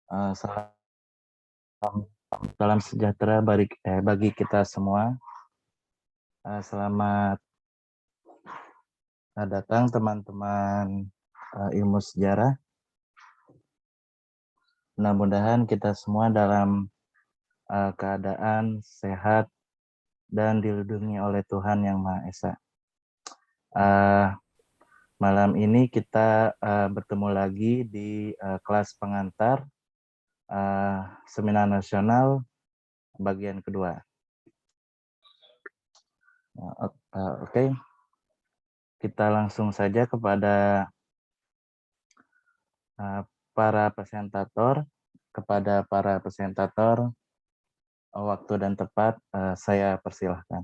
Salam salam sejahtera bagi kita semua. Selamat datang teman-teman ilmu sejarah. Mudah-mudahan kita semua dalam keadaan sehat dan dilindungi oleh Tuhan Yang Maha Esa. Malam ini kita bertemu lagi di kelas pengantar Seminar Nasional bagian kedua. Oke. Kita langsung saja kepada para presentator. Kepada para presentator, waktu dan tepat saya persilahkan.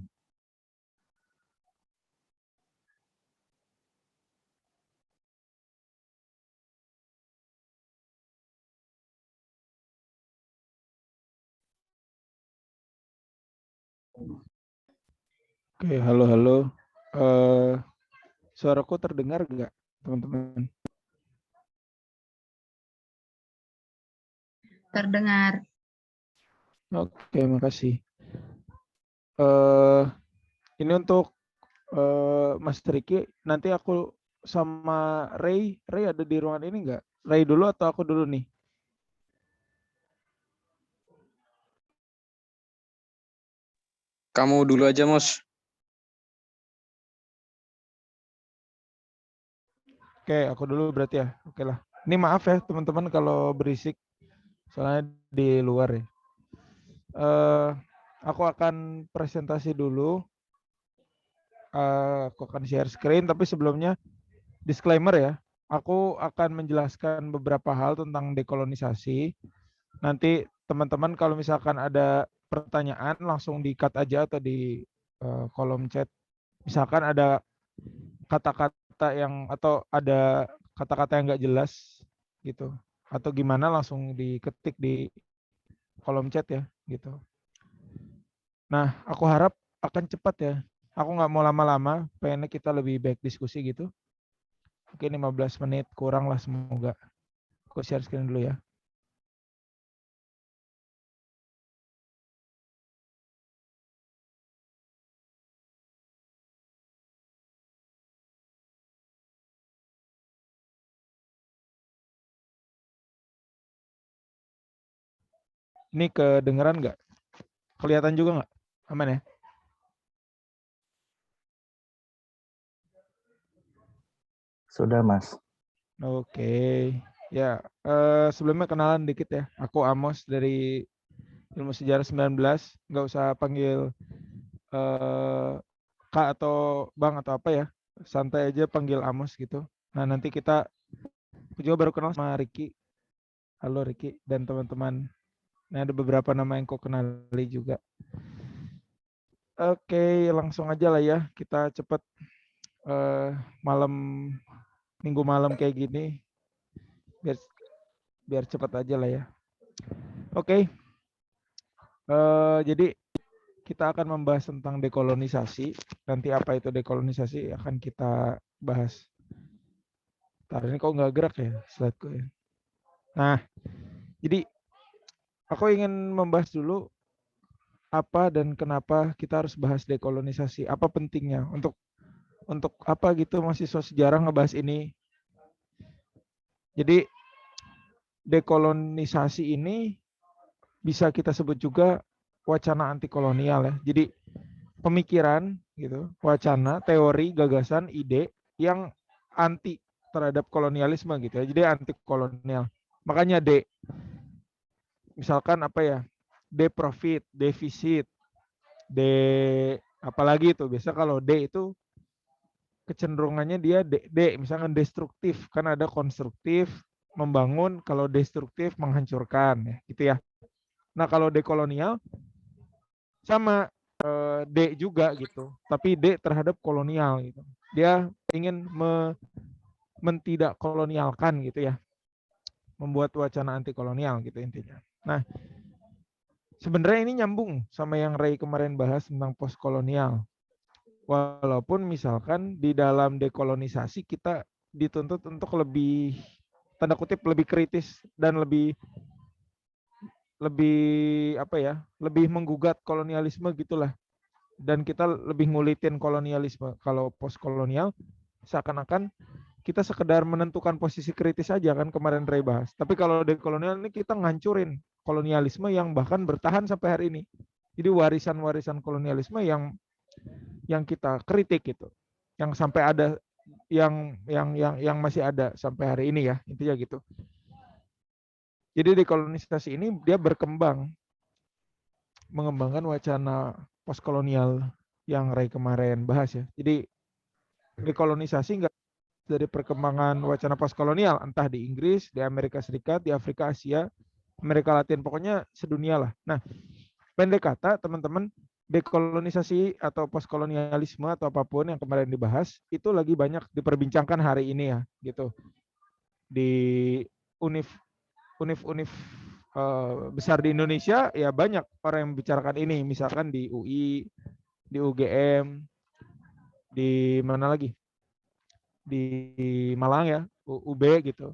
Oke, halo. Suaraku terdengar nggak, teman-teman? Terdengar. Oke, makasih. Ini untuk Mas Riki, nanti aku sama Ray ada di ruangan ini nggak? Ray dulu atau aku dulu nih? Kamu dulu aja, Mos. Oke, aku dulu berarti ya. Oke lah. Ini maaf ya teman-teman kalau berisik, soalnya di luar ya. Aku akan presentasi dulu. Aku akan share screen, tapi sebelumnya disclaimer ya. Aku akan menjelaskan beberapa hal tentang dekolonisasi. Nanti teman-teman kalau misalkan ada pertanyaan langsung di-cut aja atau di kolom chat. Misalkan ada kata-kata yang atau ada kata-kata yang nggak jelas gitu. Atau gimana langsung diketik di kolom chat ya gitu. Nah, aku harap akan cepat ya. Aku nggak mau lama-lama, pengennya kita lebih baik diskusi gitu. Mungkin 15 menit kurang lah semoga. Aku share screen dulu ya. Ini kedengeran nggak? Kelihatan juga nggak? Aman ya? Sudah, Mas. Oke. Ya, sebelumnya kenalan dikit ya. Aku Amos dari Ilmu Sejarah 19. Nggak usah panggil Kak atau Bang atau apa ya. Santai aja panggil Amos gitu. Nah, nanti aku juga baru kenal sama Ricky. Halo Ricky dan teman-teman. Nah, ada beberapa nama yang kau kenali juga. Oke, langsung aja lah ya. Kita cepet minggu malam kayak gini. Biar cepat aja lah ya. Oke. Jadi kita akan membahas tentang dekolonisasi. Nanti apa itu dekolonisasi akan kita bahas. Ntar ini kok nggak gerak ya slide-ku ya. Nah, jadi aku ingin membahas dulu apa dan kenapa kita harus bahas dekolonisasi. Apa pentingnya untuk apa gitu mahasiswa sejarah ngebahas ini. Jadi dekolonisasi ini bisa kita sebut juga wacana anti kolonial ya. Jadi pemikiran gitu, wacana, teori, gagasan, ide yang anti terhadap kolonialisme gitu ya. Jadi anti kolonial. Makanya D. Misalkan apa ya? D profit, defisit, D apalagi itu. Biasa kalau D itu kecenderungannya dia D misalkan destruktif, kan ada konstruktif, membangun, kalau destruktif menghancurkan ya, gitu ya. Nah, kalau dekolonial sama D juga gitu, tapi D terhadap kolonial gitu. Dia ingin mentidak kolonialkan gitu ya, membuat wacana anti kolonial gitu intinya. Nah, sebenarnya ini nyambung sama yang Ray kemarin bahas tentang post kolonial. Walaupun misalkan di dalam dekolonisasi kita dituntut untuk lebih tanda kutip lebih kritis dan lebih lebih menggugat kolonialisme gitulah, dan kita lebih ngulitin kolonialisme. Kalau postkolonial seakan-akan kita sekedar menentukan posisi kritis aja kan, kemarin Ray bahas. Tapi kalau dekolonial ini kita ngancurin kolonialisme yang bahkan bertahan sampai hari ini. Jadi warisan-warisan kolonialisme yang kita kritik gitu, yang sampai ada, yang masih ada sampai hari ini ya, intinya gitu. Jadi dekolonisasi ini dia mengembangkan wacana postkolonial yang Ray kemarin bahas ya. Jadi dekolonisasi enggak dari perkembangan wacana postkolonial, entah di Inggris, di Amerika Serikat, di Afrika, Asia, Amerika Latin, pokoknya sedunia lah. Nah, pendek kata teman-teman, dekolonisasi atau postkolonialisme atau apapun yang kemarin dibahas itu lagi banyak diperbincangkan hari ini ya, gitu. Di univ besar di Indonesia ya banyak orang yang membicarakan ini, misalkan di UI, di UGM, di mana lagi? Di Malang ya, UB gitu.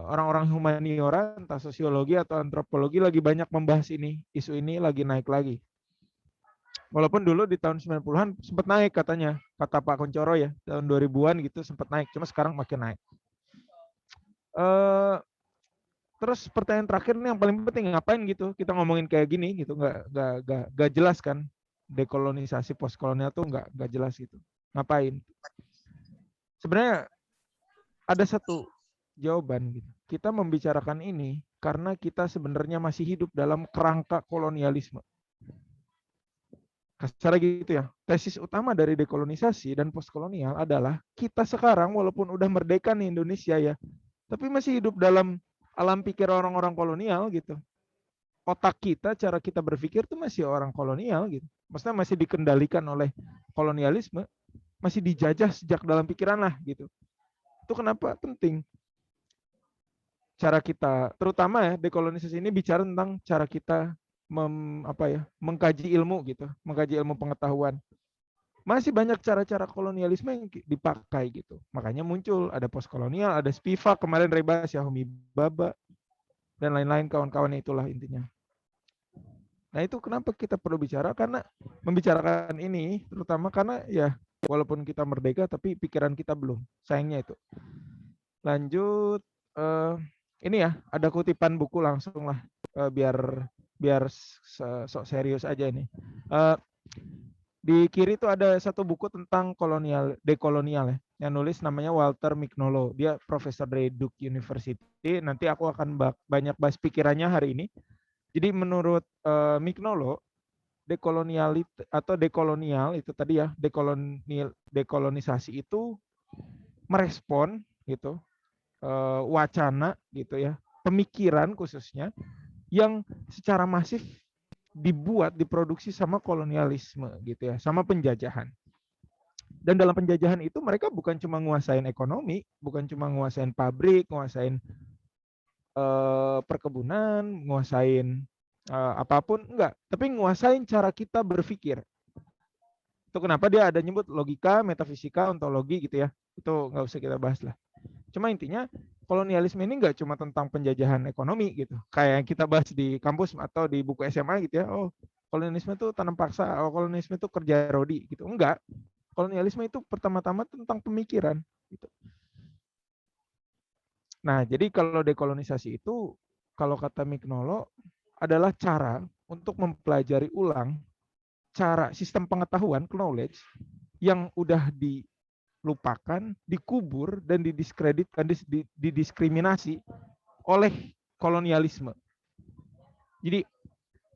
Orang-orang humaniora, entah sosiologi atau antropologi lagi banyak membahas ini, isu ini lagi naik lagi. Walaupun dulu di tahun 90-an sempat naik katanya, kata Pak Kuncoro ya, tahun 2000-an gitu sempat naik, cuma sekarang makin naik. Terus pertanyaan terakhir nih yang paling penting, ngapain gitu kita ngomongin kayak gini gitu, nggak jelas kan, dekolonisasi postkolonial tuh nggak jelas gitu, ngapain? Sebenarnya ada satu jawaban gitu. Kita membicarakan ini karena kita sebenarnya masih hidup dalam kerangka kolonialisme. Kasar gitu ya. Tesis utama dari dekolonisasi dan postkolonial adalah kita sekarang walaupun udah merdeka nih Indonesia ya, tapi masih hidup dalam alam pikir orang-orang kolonial gitu. Otak kita, cara kita berpikir tuh masih orang kolonial gitu. Maksudnya masih dikendalikan oleh kolonialisme, masih dijajah sejak dalam pikiran lah gitu. Itu kenapa penting cara kita, terutama ya dekolonisasi ini bicara tentang cara kita mengkaji ilmu gitu, mengkaji ilmu pengetahuan. Masih banyak cara-cara kolonialisme yang dipakai gitu. Makanya muncul ada postkolonial, ada Spivak kemarin Rebas, Yahumi Baba, dan lain-lain kawan-kawan, itulah intinya. Nah itu kenapa kita perlu bicara, karena membicarakan ini terutama karena ya walaupun kita merdeka tapi pikiran kita belum, sayangnya itu. Lanjut, ini ya ada kutipan buku langsung lah, biar sok serius aja ini. Di kiri itu ada satu buku tentang dekolonial ya, yang nulis namanya Walter Mignolo. Dia profesor dari Duke University. Nanti aku akan banyak bahas pikirannya hari ini. Jadi menurut Mignolo, dekolonial itu tadi ya, dekolonisasi itu merespon gitu wacana gitu ya, pemikiran khususnya yang secara masif diproduksi sama kolonialisme gitu ya, sama penjajahan. Dan dalam penjajahan itu mereka bukan cuma nguasain ekonomi, bukan cuma nguasain pabrik, nguasain perkebunan, nguasain apapun, enggak, tapi nguasain cara kita berpikir. Itu kenapa dia ada nyebut logika, metafisika, ontologi gitu ya. Itu nggak usah kita bahas lah. Cuma intinya kolonialisme ini nggak cuma tentang penjajahan ekonomi gitu, kayak yang kita bahas di kampus atau di buku SMA gitu ya. Oh, kolonialisme itu tanam paksa, oh, kolonialisme itu kerja rodi gitu. Enggak. Kolonialisme itu pertama-tama tentang pemikiran gitu. Nah, jadi kalau dekolonisasi itu, kalau kata Mignolo, adalah cara untuk mempelajari ulang cara sistem pengetahuan, knowledge, yang udah dilupakan, dikubur, dan didiskreditkan, didiskriminasi oleh kolonialisme. Jadi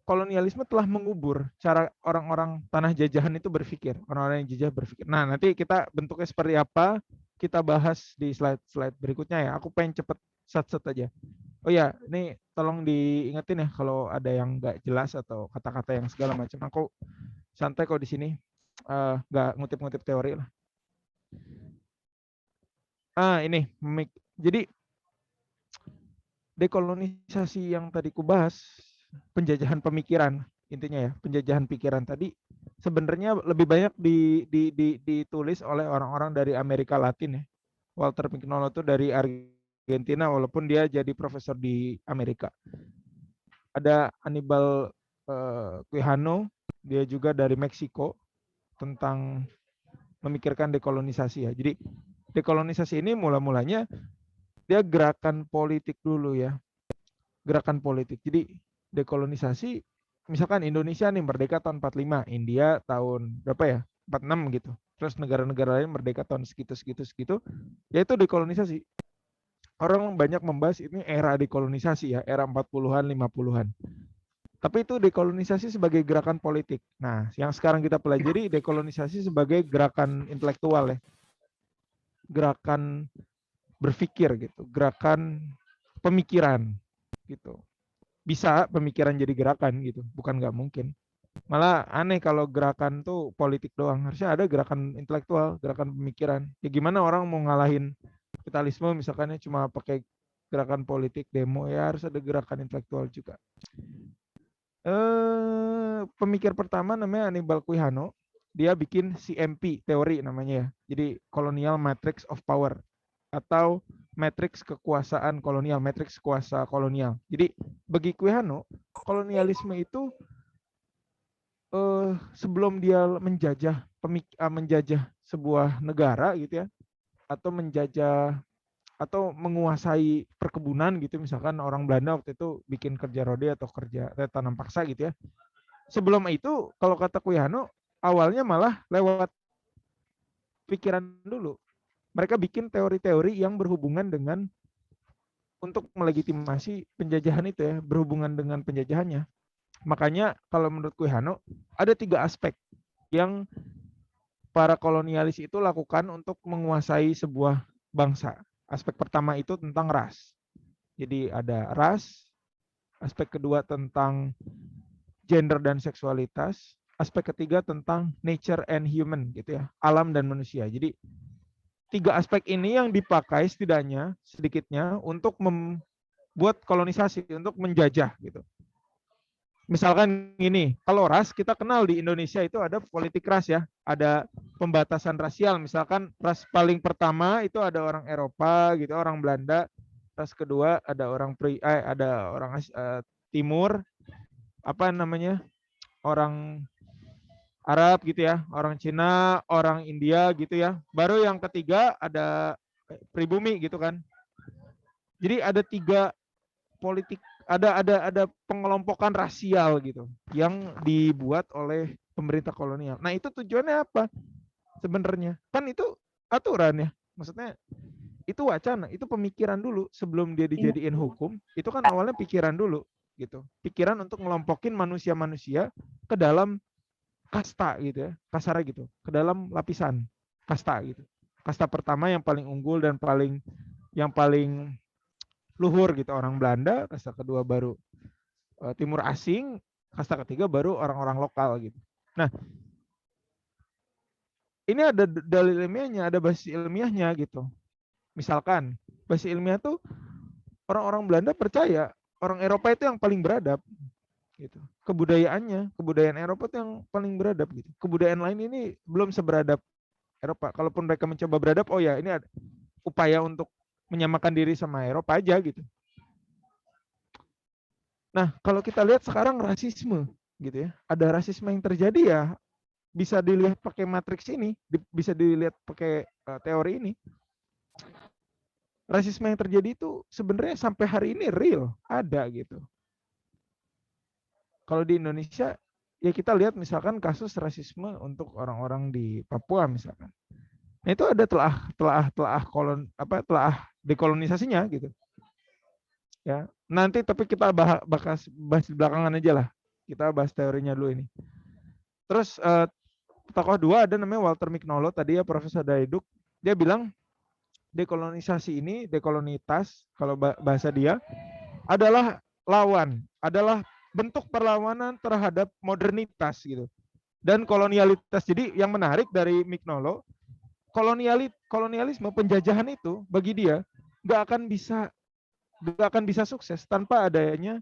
kolonialisme telah mengubur cara orang-orang tanah jajahan itu berpikir, orang-orang yang jajah berpikir. Nah, nanti kita bentuknya seperti apa, kita bahas di slide berikutnya ya. Aku pengen cepet sat-sat aja. Oh ya, ini tolong diingetin ya kalau ada yang nggak jelas atau kata-kata yang segala macam. Aku santai kok di sini, nggak ngutip-ngutip teori lah. Ini, jadi dekolonisasi yang tadi ku bahas, penjajahan pemikiran intinya ya, penjajahan pikiran tadi sebenarnya lebih banyak ditulis oleh orang-orang dari Amerika Latin ya. Walter Mignolo itu dari Argentina walaupun dia jadi profesor di Amerika. Ada Hannibal Quijano, dia juga dari Meksiko, tentang memikirkan dekolonisasi ya. Jadi dekolonisasi ini mulanya dia gerakan politik dulu ya, gerakan politik. Jadi dekolonisasi, misalkan Indonesia nih merdeka tahun 45, India tahun berapa ya? 46 gitu. Terus negara-negara lain merdeka tahun segitu, yaitu dekolonisasi. Orang banyak membahas ini era dekolonisasi ya, era 40-an, 50-an. Tapi itu dekolonisasi sebagai gerakan politik. Nah, yang sekarang kita pelajari dekolonisasi sebagai gerakan intelektual ya, gerakan berpikir gitu, gerakan pemikiran gitu. Bisa pemikiran jadi gerakan gitu, bukan nggak mungkin. Malah aneh kalau gerakan tuh politik doang. Harusnya ada gerakan intelektual, gerakan pemikiran. Ya gimana orang mau ngalahin kapitalisme misalkan cuma pakai gerakan politik demo, ya harus ada gerakan intelektual juga. Pemikir pertama namanya Hannibal Quijano. Dia bikin CMP teori namanya ya. Jadi Colonial Matrix of Power atau matriks kekuasaan kolonial, matriks kuasa kolonial. Jadi bagi Quijano, kolonialisme itu sebelum dia menjajah sebuah negara gitu ya, atau menjajah atau menguasai perkebunan gitu, misalkan orang Belanda waktu itu bikin kerja rode atau kerja tanam paksa gitu ya. Sebelum itu kalau kata Quijano, awalnya malah lewat pikiran dulu. Mereka bikin teori-teori yang berhubungan dengan untuk melegitimasi penjajahan itu ya, berhubungan dengan penjajahannya. Makanya kalau menurut Quijano ada 3 aspek yang para kolonialis itu lakukan untuk menguasai sebuah bangsa. Aspek pertama itu tentang ras. Jadi ada ras, aspek kedua tentang gender dan seksualitas, aspek ketiga tentang nature and human gitu ya, alam dan manusia. Jadi 3 aspek ini yang dipakai setidaknya sedikitnya untuk membuat kolonisasi, untuk menjajah gitu. Misalkan gini, kalau ras kita kenal di Indonesia itu ada politik ras ya, ada pembatasan rasial. Misalkan ras paling pertama itu ada orang Eropa gitu, orang Belanda. Ras kedua ada orang Timur, apa namanya, orang Arab gitu ya, orang Cina, orang India gitu ya. Baru yang ketiga ada pribumi gitu kan. Jadi ada 3 politik, ada pengelompokan rasial gitu yang dibuat oleh pemerintah kolonial. Nah, itu tujuannya apa sebenarnya? Kan itu aturan ya. Maksudnya itu wacana, itu pemikiran dulu sebelum dia dijadiin hukum. Itu kan awalnya pikiran dulu gitu. Pikiran untuk ngelompokin manusia-manusia ke dalam kasta gitu ya, kasarnya gitu, ke dalam lapisan kasta gitu. Kasta pertama yang paling unggul dan yang paling luhur gitu orang Belanda, kasta kedua baru timur asing, kasta ketiga baru orang-orang lokal gitu. Nah, ini ada dalil ilmiahnya, ada basis ilmiahnya gitu. Misalkan basis ilmiah tuh orang-orang Belanda percaya orang Eropa itu yang paling beradab gitu. Kebudayaan Eropa itu yang paling beradab gitu. Kebudayaan lain ini belum seberadab Eropa. Kalaupun mereka mencoba beradab, oh ya ini ada upaya untuk menyamakan diri sama Eropa aja gitu. Nah, kalau kita lihat sekarang rasisme gitu ya. Ada rasisme yang terjadi ya, bisa dilihat pakai matriks ini, bisa dilihat pakai teori ini. Rasisme yang terjadi itu sebenarnya sampai hari ini real, ada gitu. Kalau di Indonesia ya kita lihat misalkan kasus rasisme untuk orang-orang di Papua misalkan. Nah, itu ada telah dekolonisasinya gitu. Ya, nanti tapi kita bahas di belakangan aja lah. Kita bahas teorinya dulu ini. Terus tokoh 2 ada namanya Walter Mignolo tadi ya, Profesor Daeduk. Dia bilang dekolonisasi ini, dekolonitas kalau bahasa dia adalah adalah bentuk perlawanan terhadap modernitas gitu. Dan kolonialitas. Jadi yang menarik dari Mignolo, kolonialisme, penjajahan itu bagi dia nggak akan bisa sukses tanpa adanya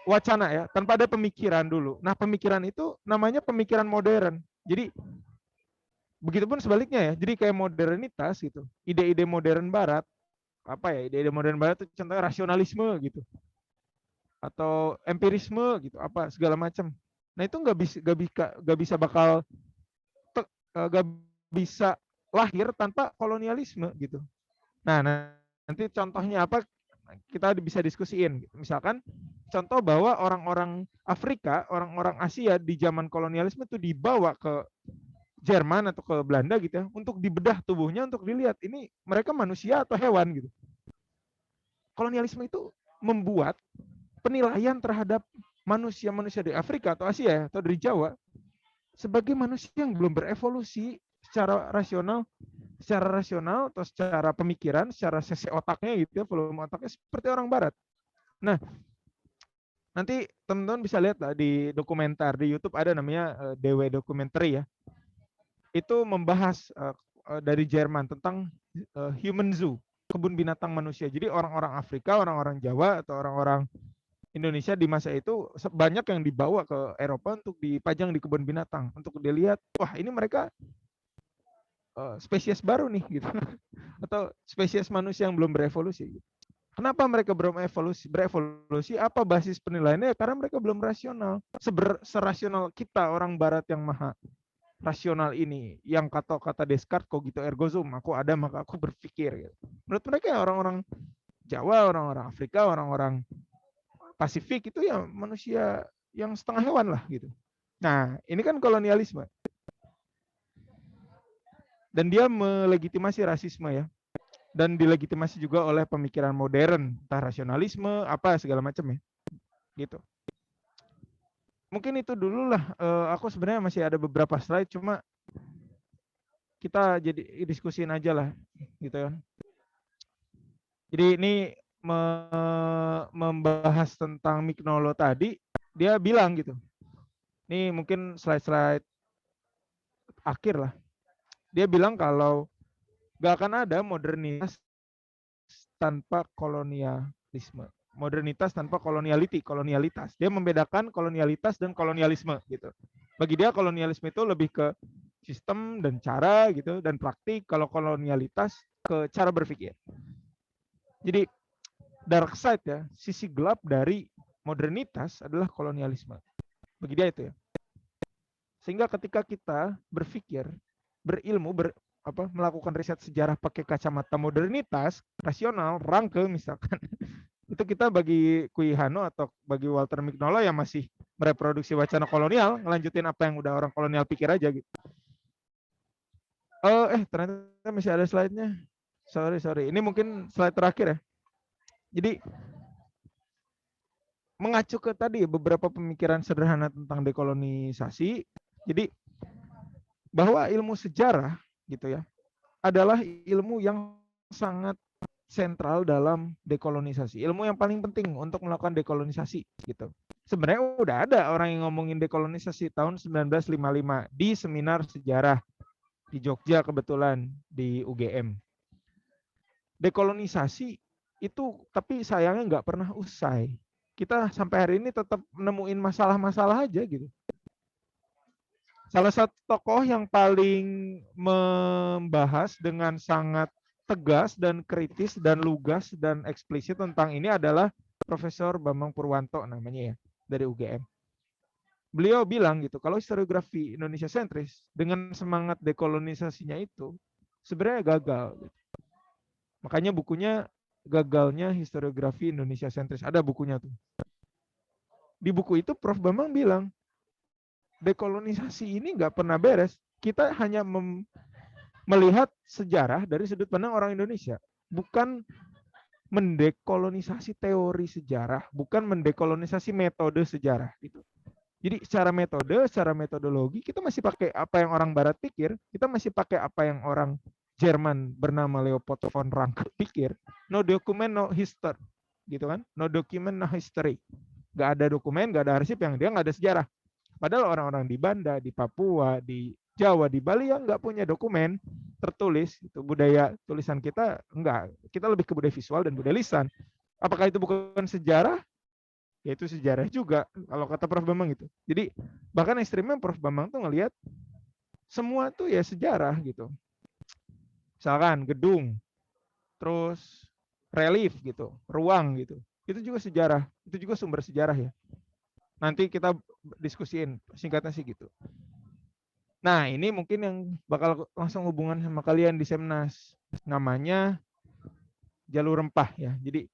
wacana ya, tanpa ada pemikiran dulu. Nah, pemikiran itu namanya pemikiran modern. Jadi begitupun sebaliknya ya. Jadi kayak modernitas gitu. Ide-ide modern barat apa ya, ide-ide modern barat itu contohnya rasionalisme gitu atau empirisme gitu, apa segala macam. Nah itu nggak bisa bakal nggak bisa lahir tanpa kolonialisme gitu. Nah, nanti contohnya apa kita bisa diskusiin. Misalkan contoh bahwa orang-orang Afrika, orang-orang Asia di zaman kolonialisme itu dibawa ke Jerman atau ke Belanda gitu ya, untuk dibedah tubuhnya untuk dilihat ini mereka manusia atau hewan gitu. Kolonialisme itu membuat penilaian terhadap manusia-manusia di Afrika atau Asia atau dari Jawa sebagai manusia yang belum berevolusi secara rasional atau secara pemikiran, secara sesi otaknya gitu ya, volume otaknya seperti orang barat. Nah, nanti teman-teman bisa lihat lah di dokumenter di YouTube ada namanya DW Documentary ya. Itu membahas dari Jerman tentang human zoo, kebun binatang manusia. Jadi orang-orang Afrika, orang-orang Jawa atau orang-orang Indonesia di masa itu banyak yang dibawa ke Eropa untuk dipajang di kebun binatang untuk dilihat, wah ini mereka spesies baru nih gitu atau spesies manusia yang belum berevolusi. Kenapa mereka belum berevolusi? Apa basis penilaiannya? Karena mereka belum rasional. Serasional kita orang Barat yang maha rasional ini, yang kata Descartes cogito ergo sum, aku ada maka aku berpikir. Gitu. Menurut mereka orang-orang Jawa, orang-orang Afrika, orang-orang Pasifik itu ya manusia yang setengah hewan lah gitu. Nah ini kan kolonialisme. Dan dia melegitimasi rasisme ya. Dan dilegitimasi juga oleh pemikiran modern, entah rasionalisme, apa segala macam ya. Gitu. Mungkin itu dulu lah. Aku sebenarnya masih ada beberapa slide, cuma kita jadi diskusiin aja lah, gitu kan. Jadi ini membahas tentang Mignolo tadi, dia bilang gitu. Ini mungkin slide-slide akhir lah. Dia bilang kalau gak akan ada modernitas tanpa kolonialisme. Modernitas tanpa kolonialitas. Dia membedakan kolonialitas dan kolonialisme gitu. Bagi dia kolonialisme itu lebih ke sistem dan cara gitu dan praktik, kalau kolonialitas ke cara berpikir. Jadi dark side ya, sisi gelap dari modernitas adalah kolonialisme. Bagi dia itu ya. Sehingga ketika kita berpikir, berilmu, melakukan riset sejarah pakai kacamata modernitas, rasional, rangke misalkan, itu kita bagi Kuihano atau bagi Walter Mignolo yang masih mereproduksi wacana kolonial, ngelanjutin apa yang udah orang kolonial pikir aja gitu. Ternyata masih ada slide-nya. Sorry. Ini mungkin slide terakhir ya. Jadi mengacu ke tadi beberapa pemikiran sederhana tentang dekolonisasi. Jadi bahwa ilmu sejarah gitu ya adalah ilmu yang sangat sentral dalam dekolonisasi. Ilmu yang paling penting untuk melakukan dekolonisasi gitu. Sebenarnya udah ada orang yang ngomongin dekolonisasi tahun 1955 di seminar sejarah di Jogja kebetulan di UGM. Dekolonisasi itu tapi sayangnya nggak pernah usai. Kita sampai hari ini tetap nemuin masalah-masalah aja gitu. Salah satu tokoh yang paling membahas dengan sangat tegas dan kritis dan lugas dan eksplisit tentang ini adalah Profesor Bambang Purwanto namanya ya, dari UGM. Beliau bilang gitu, kalau historiografi Indonesia sentris dengan semangat dekolonisasinya itu sebenarnya gagal. Gitu. Makanya bukunya Gagalnya Historiografi Indonesia Sentris. Ada bukunya tuh. Di buku itu Prof. Bambang bilang, dekolonisasi ini nggak pernah beres. Kita hanya melihat sejarah dari sudut pandang orang Indonesia. Bukan mendekolonisasi teori sejarah, bukan mendekolonisasi metode sejarah. Gitu. Jadi secara metode, secara metodologi, kita masih pakai apa yang orang Barat pikir, kita masih pakai apa yang orang Jerman bernama Leopold von Ranke pikir. No document, no history. Gitu kan? No document, no history. Gak ada dokumen, gak ada arsip yang dia gak ada sejarah. Padahal orang-orang di Banda, di Papua, di Jawa, di Bali yang nggak punya dokumen tertulis, itu budaya tulisan kita enggak. Kita lebih ke budaya visual dan budaya lisan. Apakah itu bukan sejarah? Ya itu sejarah juga, kalau kata Prof. Bambang gitu. Jadi bahkan ekstrimnya Prof. Bambang tuh ngelihat semua tuh ya sejarah gitu. Misalkan gedung, terus relief gitu, ruang gitu. Itu juga sejarah, itu juga sumber sejarah ya. Nanti kita diskusiin, singkatnya sih gitu. Nah, ini mungkin yang bakal langsung hubungan sama kalian di Semnas. Namanya jalur rempah ya. Jadi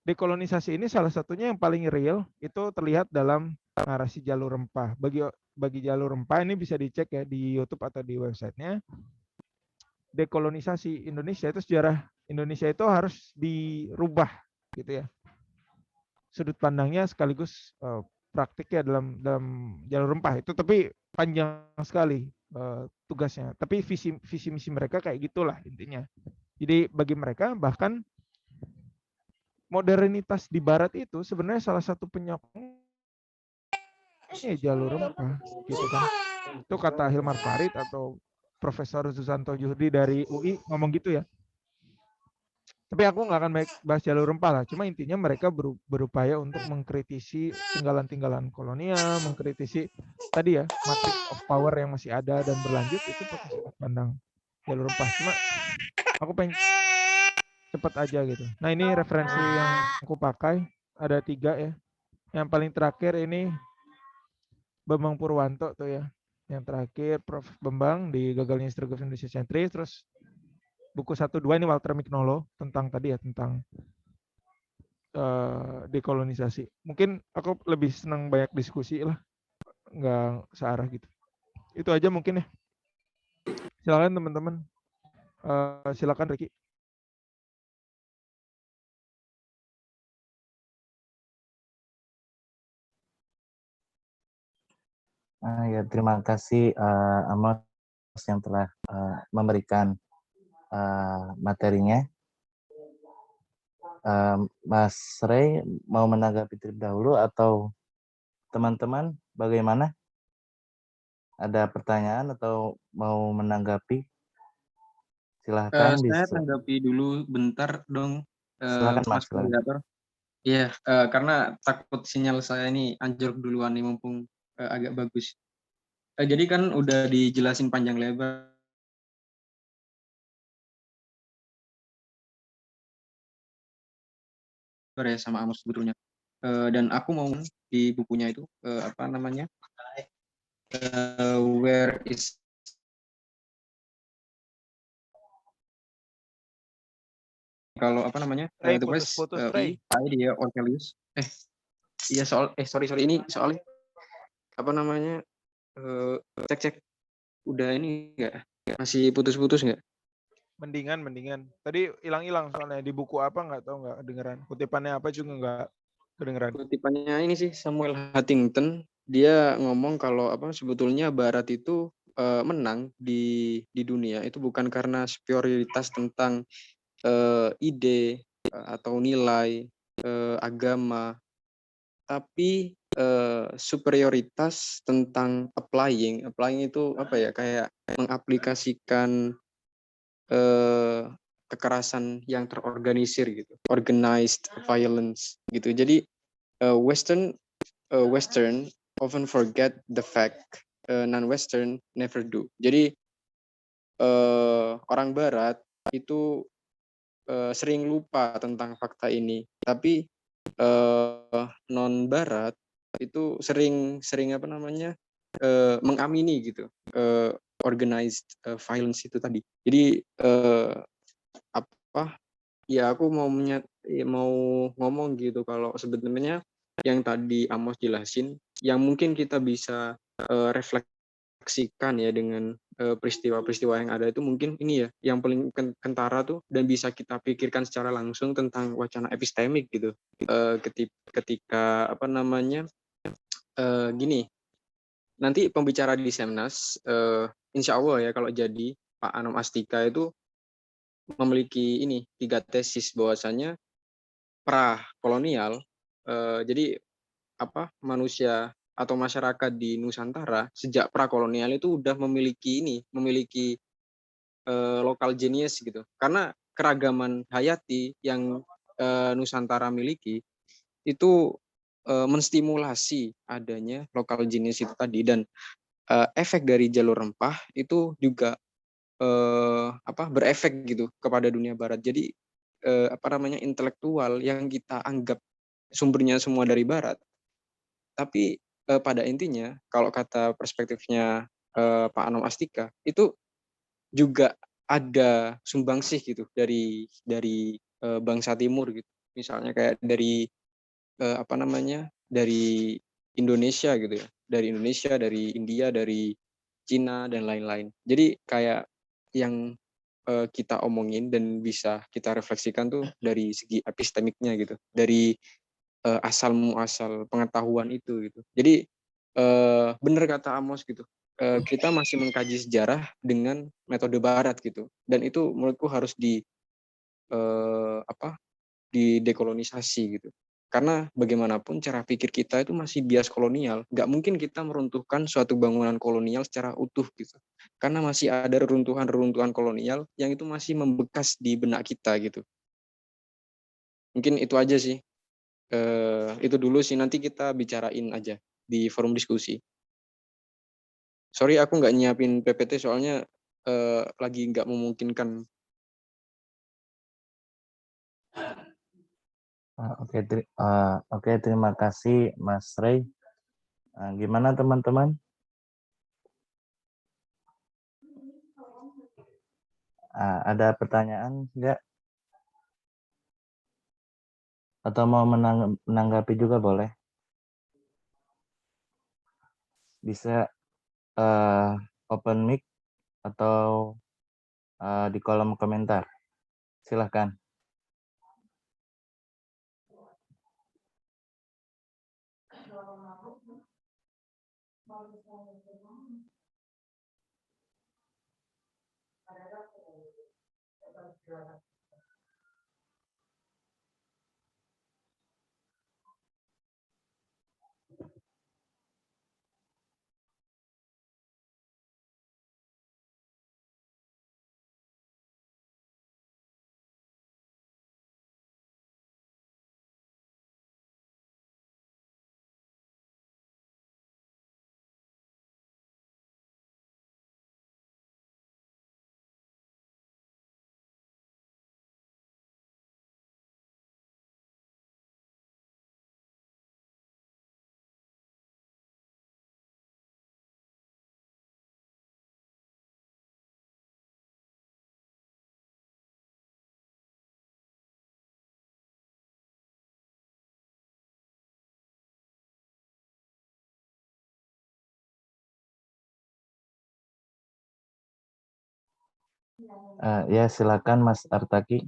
dekolonisasi ini salah satunya yang paling real itu terlihat dalam narasi jalur rempah. Bagi jalur rempah ini bisa dicek ya di YouTube atau di websitenya. Dekolonisasi Indonesia itu sejarah Indonesia itu harus dirubah gitu ya. Sudut pandangnya sekaligus praktiknya dalam jalur rempah itu, tapi panjang sekali tugasnya. Tapi visi misi mereka kayak gitulah intinya. Jadi bagi mereka bahkan modernitas di Barat itu sebenarnya salah satu penyokong jalur rempah gitu kan. Itu kata Hilmar Farid atau Profesor Susanto Juhdi dari UI ngomong gitu ya. Tapi aku nggak akan bahas jalur rempah lah. Cuma intinya mereka berupaya untuk mengkritisi tinggalan-tinggalan kolonial, mengkritisi tadi ya matrix of power yang masih ada dan berlanjut itu pakai sudut pandang jalur rempah. Cuma aku pengen cepet aja gitu. Nah ini referensi yang aku pakai ada 3 ya. Yang paling terakhir ini Bambang Purwanto tuh ya. Yang terakhir Prof. Bambang di Gagalnya Historiografi Indonesia Sentris. Terus buku 1-2 ini Walter Mignolo tentang tadi ya, tentang dekolonisasi. Mungkin aku lebih senang banyak diskusi lah, nggak searah gitu. Itu aja mungkin ya. Silakan teman-teman. Silakan Ricky. Ya, terima kasih Amos yang telah memberikan materinya. Mas Rey mau menanggapi terlebih dahulu atau teman-teman bagaimana? Ada pertanyaan atau mau menanggapi? Silahkan Saya bisa. tanggapi dulu bentar dong, Silakan Mas. Mas Koordinator. Iya, karena takut sinyal saya ini anjlok duluan nih mumpung agak bagus. Jadi kan udah dijelasin panjang lebar ya sama Amos sebetulnya. Dan aku mau di bukunya itu apa namanya? Where is kalau apa namanya? Ray The West putus-putus Ray. idea Ortelius. Iya sorry ini soalnya apa namanya? Cek udah ini enggak? Masih putus-putus enggak? Mendingan. Tadi hilang-hilang soalnya di buku apa nggak tahu, nggak kedengeran. Kutipannya apa juga nggak kedengeran. Kutipannya ini sih Samuel Huntington, dia ngomong kalau apa sebetulnya Barat itu menang di dunia itu bukan karena superioritas tentang ide atau nilai agama, tapi superioritas tentang applying itu apa ya, kayak mengaplikasikan kekerasan yang terorganisir gitu, organized violence gitu. Jadi Western often forget the fact non-Western never do. Jadi orang Barat itu sering lupa tentang fakta ini, tapi non-Barat itu sering apa namanya mengamini gitu organized violence itu tadi. Jadi apa ya aku mau ngomong gitu kalau sebenarnya yang tadi Amos jelasin yang mungkin kita bisa refleksikan ya dengan peristiwa-peristiwa yang ada itu mungkin ini ya yang paling kentara tuh dan bisa kita pikirkan secara langsung tentang wacana epistemik gitu ketika apa namanya gini nanti pembicara di Semnas insya Allah ya kalau jadi Pak Anom Astika itu memiliki ini 3 tesis bahwasanya pra kolonial jadi apa manusia atau masyarakat di Nusantara sejak pra kolonial itu udah memiliki lokal genius gitu karena keragaman hayati yang Nusantara miliki itu menstimulasi adanya lokal genius itu tadi dan efek dari jalur rempah itu juga berefek gitu kepada dunia Barat. Jadi intelektual yang kita anggap sumbernya semua dari Barat. Tapi pada intinya, kalau kata perspektifnya Pak Anom Astika, itu juga ada sumbangsih gitu dari bangsa Timur gitu. Misalnya kayak dari dari Indonesia gitu ya, dari Indonesia, dari India, dari Cina dan lain-lain. Jadi kayak yang kita omongin dan bisa kita refleksikan tuh dari segi epistemiknya gitu, dari asal muasal pengetahuan itu gitu. Jadi benar kata Amos gitu. Kita masih mengkaji sejarah dengan metode Barat gitu, dan itu menurutku harus didekolonisasi gitu. Karena bagaimanapun cara pikir kita itu masih bias kolonial. Nggak mungkin kita meruntuhkan suatu bangunan kolonial secara utuh gitu. Karena masih ada reruntuhan-reruntuhan kolonial yang itu masih membekas di benak kita gitu. Mungkin itu aja sih. Itu dulu sih, nanti kita bicarain aja di forum diskusi. Sorry aku nggak nyiapin PPT soalnya lagi nggak memungkinkan. Oke, terima kasih Mas Rey. Gimana teman-teman? Ada pertanyaan enggak? Atau mau menanggapi juga boleh? Bisa open mic atau di kolom komentar. Silahkan. Ya, silakan Mas Artaki.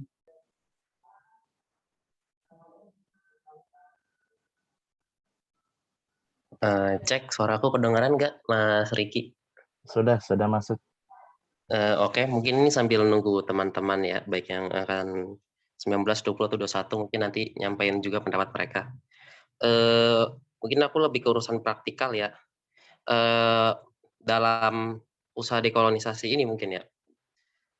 Cek, suaraku kedengaran nggak, Mas Riki? Sudah masuk. Oke, mungkin ini sambil nunggu teman-teman ya, baik yang akan 19, 20, atau 21, mungkin nanti nyampein juga pendapat mereka. Mungkin aku lebih ke urusan praktikal ya. Dalam usaha dekolonisasi ini mungkin ya,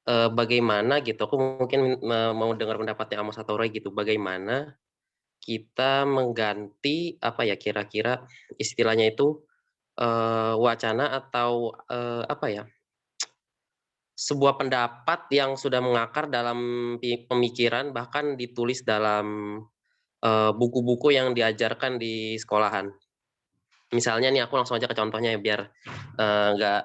bagaimana gitu, aku mungkin mau dengar pendapatnya Amos atau Roy gitu, bagaimana kita mengganti, apa ya, kira-kira istilahnya itu, wacana atau apa ya, sebuah pendapat yang sudah mengakar dalam pemikiran, bahkan ditulis dalam buku-buku yang diajarkan di sekolahan. Misalnya nih, aku langsung aja ke contohnya ya, biar nggak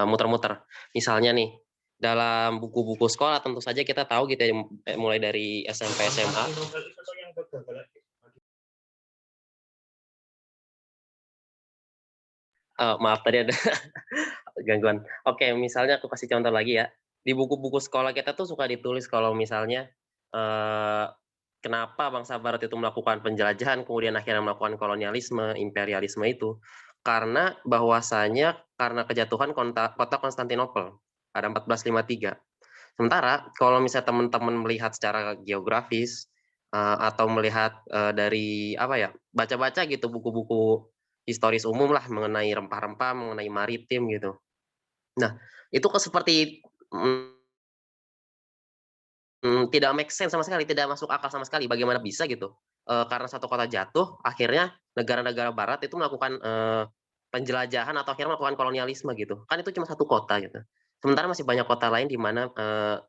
muter-muter. Misalnya nih, dalam buku-buku sekolah tentu saja kita tahu gitu ya, mulai dari SMP, SMA. Maaf tadi ada gangguan. Oke, misalnya aku kasih contoh lagi ya. Di buku-buku sekolah kita tuh suka ditulis kalau misalnya kenapa bangsa Barat itu melakukan penjelajahan, kemudian akhirnya melakukan kolonialisme, imperialisme itu, karena bahwasanya karena kejatuhan kota Konstantinopel pada 1453. Sementara kalau misalnya teman-teman melihat secara geografis atau melihat dari apa ya, baca-baca gitu buku-buku historis umum lah mengenai rempah-rempah, mengenai maritim gitu. Nah, itu kok seperti tidak make sense sama sekali, tidak masuk akal sama sekali. Bagaimana bisa gitu? Karena satu kota jatuh, akhirnya negara-negara Barat itu melakukan penjelajahan atau akhirnya melakukan kolonialisme gitu. Kan itu cuma satu kota gitu. Sementara masih banyak kota lain di mana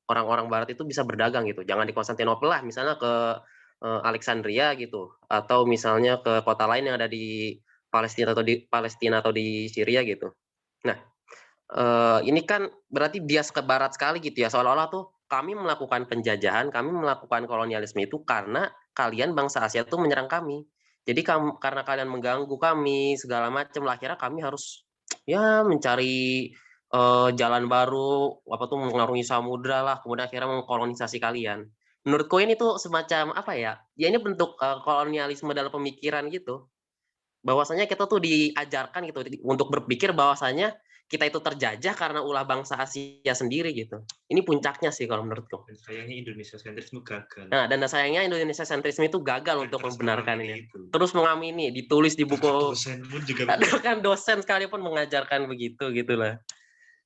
orang-orang Barat itu bisa berdagang gitu. Jangan di Konstantinopel lah, misalnya ke Alexandria gitu, atau misalnya ke kota lain yang ada di Palestina atau di Syria gitu. Nah, ini kan berarti bias ke Barat sekali gitu ya, seolah-olah tuh kami melakukan penjajahan, kami melakukan kolonialisme itu karena kalian bangsa Asia tuh menyerang kami. Jadi karena kalian mengganggu kami segala macam, lah akhirnya kami harus ya mencari jalan baru, apa tuh mengarungi samudra lah, kemudian akhirnya mengkolonisasi kalian. Menurutku ini tuh semacam apa ya? Ya ini bentuk kolonialisme dalam pemikiran gitu. Bahwasanya kita tuh diajarkan gitu untuk berpikir bahwasanya kita itu terjajah karena ulah bangsa Asia sendiri gitu. Ini puncaknya sih kalau menurutku. Dan sayangnya Indonesia sentrisme gagal. Nah, dan sayangnya Indonesia sentrisme itu gagal Dan untuk terus membenarkan mengamini ini. itu. Terus mengamini, ditulis di buku. Dosen pun juga Bahkan dosen sekalipun mengajarkan begitu gitulah.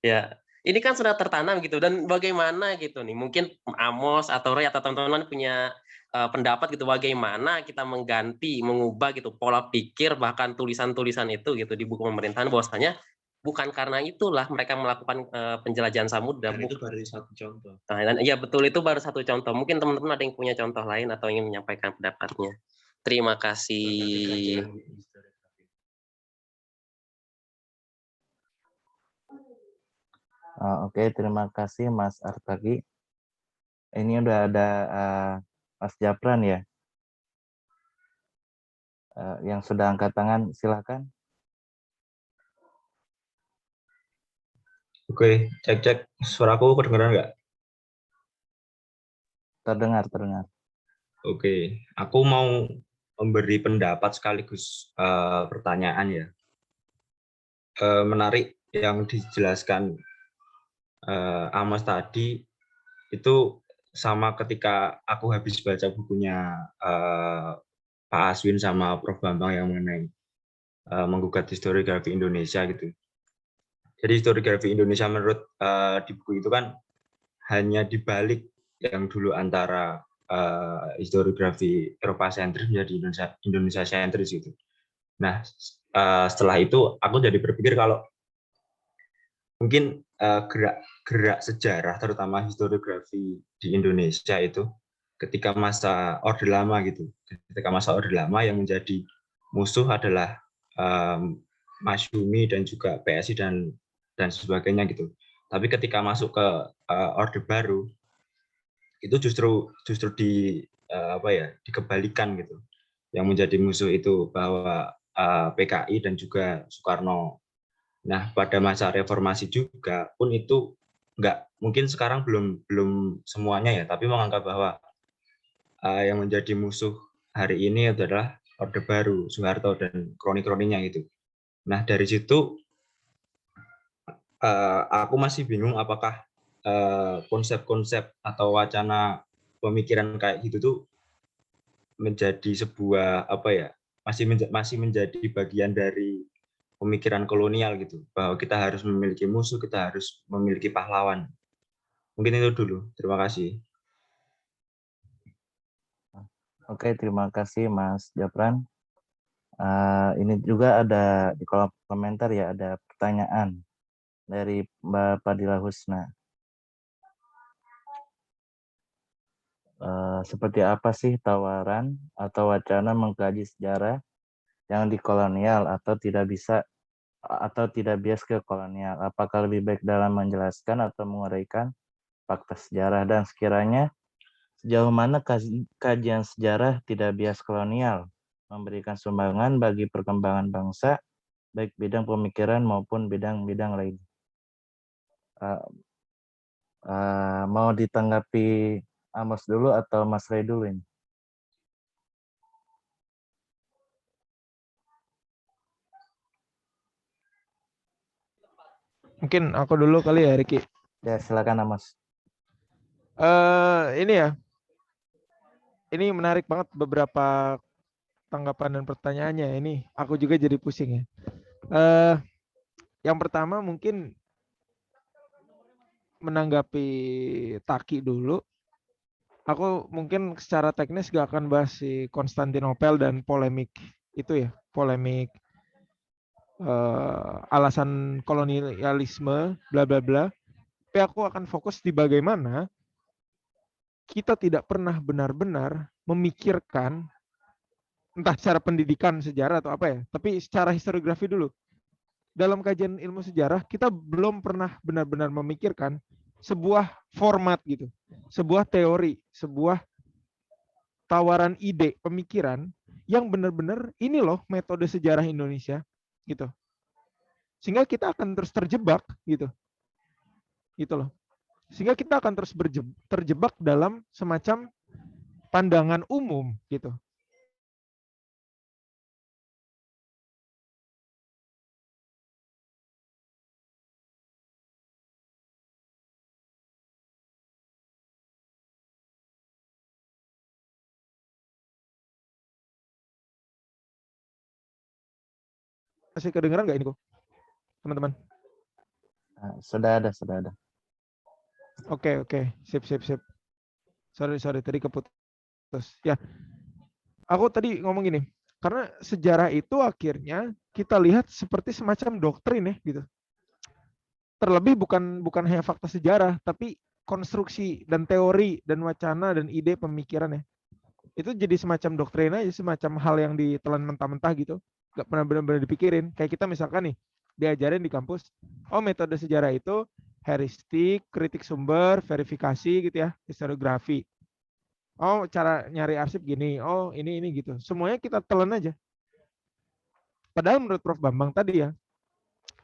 Ya, ini kan sudah tertanam gitu. Dan bagaimana gitu nih? Mungkin Amos atau Ray atau teman-teman punya pendapat gitu bagaimana kita mengganti, mengubah gitu pola pikir bahkan tulisan-tulisan itu gitu di buku pemerintahan bahwasanya bukan karena itulah mereka melakukan penjelajahan samudra. Dan itu baru satu contoh. Nah, dan iya betul itu baru satu contoh. Mungkin teman-teman ada yang punya contoh lain atau ingin menyampaikan pendapatnya. Terima kasih. Oke, terima kasih Mas Artagi. Ini udah ada Mas Japran ya, yang sudah angkat tangan, silakan. Oke, cek suaraku kedengeran nggak? Terdengar. Oke, aku mau memberi pendapat sekaligus pertanyaan ya. Menarik yang dijelaskan Amos tadi itu sama ketika aku habis baca bukunya Pak Aswin sama Prof Bambang yang mengenai menggugat historiografi Indonesia gitu. Jadi historiografi Indonesia menurut di buku itu kan hanya dibalik yang dulu antara historiografi Eropa sentris menjadi Indonesia sentris gitu. Nah, setelah itu aku jadi berpikir kalau mungkin gerak sejarah terutama historiografi di Indonesia itu ketika masa Orde Lama gitu. Ketika masa Orde Lama yang menjadi musuh adalah Masyumi dan juga PSI dan sebagainya gitu. Tapi ketika masuk ke Orde Baru itu justru dikebalikan gitu. Yang menjadi musuh itu bahwa PKI dan juga Soekarno. Nah, pada masa reformasi juga pun itu mungkin sekarang belum semuanya ya, tapi menganggap bahwa yang menjadi musuh hari ini adalah Orde Baru, Soeharto dan kroni-kroninya gitu. Nah, dari situ aku masih bingung apakah konsep-konsep atau wacana pemikiran kayak gitu tuh menjadi sebuah masih menjadi bagian dari pemikiran kolonial gitu, bahwa kita harus memiliki musuh, kita harus memiliki pahlawan. Mungkin itu dulu. Terima kasih. Oke, terima kasih Mas Japran. Ini juga ada di kolom komentar ya, ada pertanyaan dari Mbak Padila Husna. Seperti apa sih tawaran atau wacana mengkaji sejarah yang di kolonial atau tidak bias ke kolonial? Apakah lebih baik dalam menjelaskan atau menguraikan fakta sejarah, dan sekiranya sejauh mana kajian sejarah tidak bias kolonial memberikan sumbangan bagi perkembangan bangsa baik bidang pemikiran maupun bidang-bidang lain? Mau ditanggapi Amos dulu atau Mas Ray dulu ini? Mungkin aku dulu kali ya, Riki. Ya, silakan Amos. Ini ya, ini menarik banget beberapa tanggapan dan pertanyaannya. Ini aku juga jadi pusing ya. Yang pertama mungkin menanggapi Taki dulu. Aku mungkin secara teknis gak akan bahas si Konstantinopel dan polemik itu ya, polemik alasan kolonialisme bla bla bla. Tapi aku akan fokus di bagaimana kita tidak pernah benar-benar memikirkan entah secara pendidikan sejarah atau apa ya, tapi secara historiografi dulu. Dalam kajian ilmu sejarah kita belum pernah benar-benar memikirkan sebuah format gitu, sebuah teori, sebuah tawaran ide, pemikiran yang benar-benar ini loh metode sejarah Indonesia gitu. Sehingga kita akan terus terjebak gitu. Gitu loh. Sehingga kita akan terus terjebak dalam semacam pandangan umum gitu. Masih kedengeran nggak ini kok, teman-teman? Sudah ada, sudah ada. Oke, sip. Sorry, tadi keputus. Ya, aku tadi ngomong gini, karena sejarah itu akhirnya kita lihat seperti semacam doktrin ya gitu. Terlebih bukan hanya fakta sejarah, tapi konstruksi dan teori dan wacana dan ide pemikiran ya. Itu jadi semacam doktrin aja, semacam hal yang ditelan mentah-mentah gitu. Gak pernah benar-benar dipikirin. Kayak kita misalkan nih, diajarin di kampus, oh metode sejarah itu heuristik, kritik sumber, verifikasi gitu ya, historiografi. Oh cara nyari arsip gini, oh ini gitu. Semuanya kita telan aja. Padahal menurut Prof. Bambang tadi ya,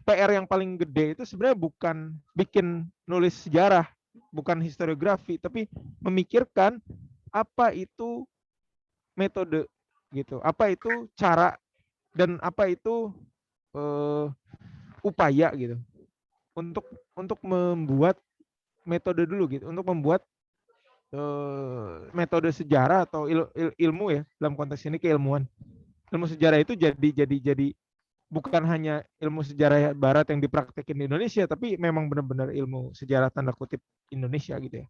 PR yang paling gede itu sebenarnya bukan bikin nulis sejarah, bukan historiografi, tapi memikirkan apa itu metode gitu, apa itu cara dan apa itu upaya gitu untuk membuat metode dulu gitu, untuk membuat metode sejarah atau ilmu ya, dalam konteks ini keilmuan. Ilmu sejarah itu jadi bukan hanya ilmu sejarah barat yang dipraktekin di Indonesia, tapi memang benar-benar ilmu sejarah tanda kutip Indonesia gitu ya.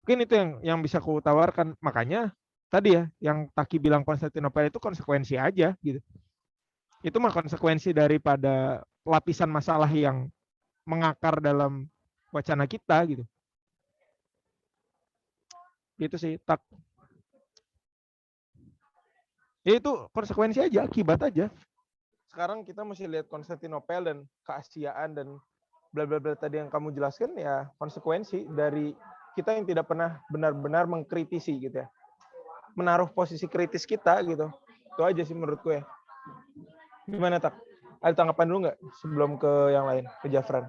Mungkin itu yang bisa aku tawarkan. Makanya tadi ya yang Taki bilang Konstantinopel itu konsekuensi aja gitu. Itu mah konsekuensi daripada lapisan masalah yang mengakar dalam wacana kita gitu. Gitu sih, Tak. Ya itu konsekuensi aja, akibat aja. Sekarang kita mesti lihat Konstantinopel dan keasiaan dan bla bla bla tadi yang kamu jelaskan ya, konsekuensi dari kita yang tidak pernah benar-benar mengkritisi gitu ya. Menaruh posisi kritis kita gitu. Itu aja sih menurutku ya. Gimana Tak? Ada tanggapan dulu nggak sebelum ke yang lain, ke Jafran?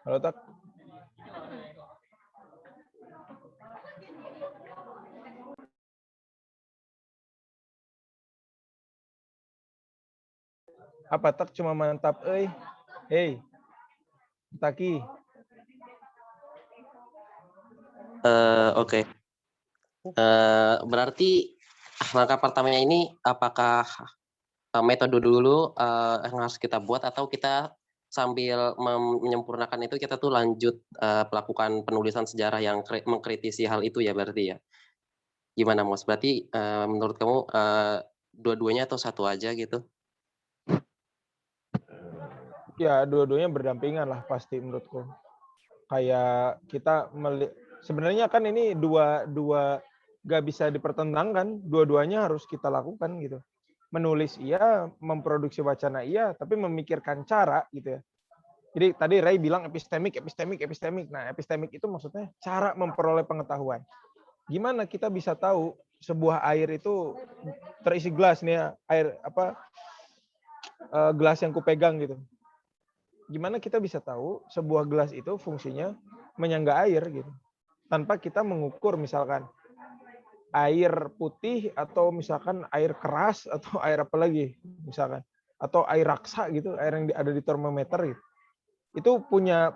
Halo Tak? Apa Tak cuma mantap, hey, Taki. Oke. Berarti langkah pertamanya ini apakah metode dulu yang harus kita buat atau kita sambil menyempurnakan itu kita tuh lanjut melakukan penulisan sejarah yang mengkritisi hal itu ya berarti ya? Gimana Mas? Berarti menurut kamu dua-duanya atau satu aja gitu? Ya dua-duanya berdampingan lah pasti menurutku. Kayak kita sebenarnya kan ini dua gak bisa dipertentangkan, dua-duanya harus kita lakukan gitu. Menulis iya, memproduksi wacana iya, tapi memikirkan cara gitu ya. Jadi tadi Ray bilang epistemik. Nah, epistemik itu maksudnya cara memperoleh pengetahuan. Gimana kita bisa tahu sebuah air itu terisi gelas nih ya, air apa gelas yang kupegang gitu. Gimana kita bisa tahu sebuah gelas itu fungsinya menyangga air gitu. Tanpa kita mengukur misalkan air putih atau misalkan air keras atau air apa lagi misalkan atau air raksa gitu, air yang ada di termometer gitu. Itu punya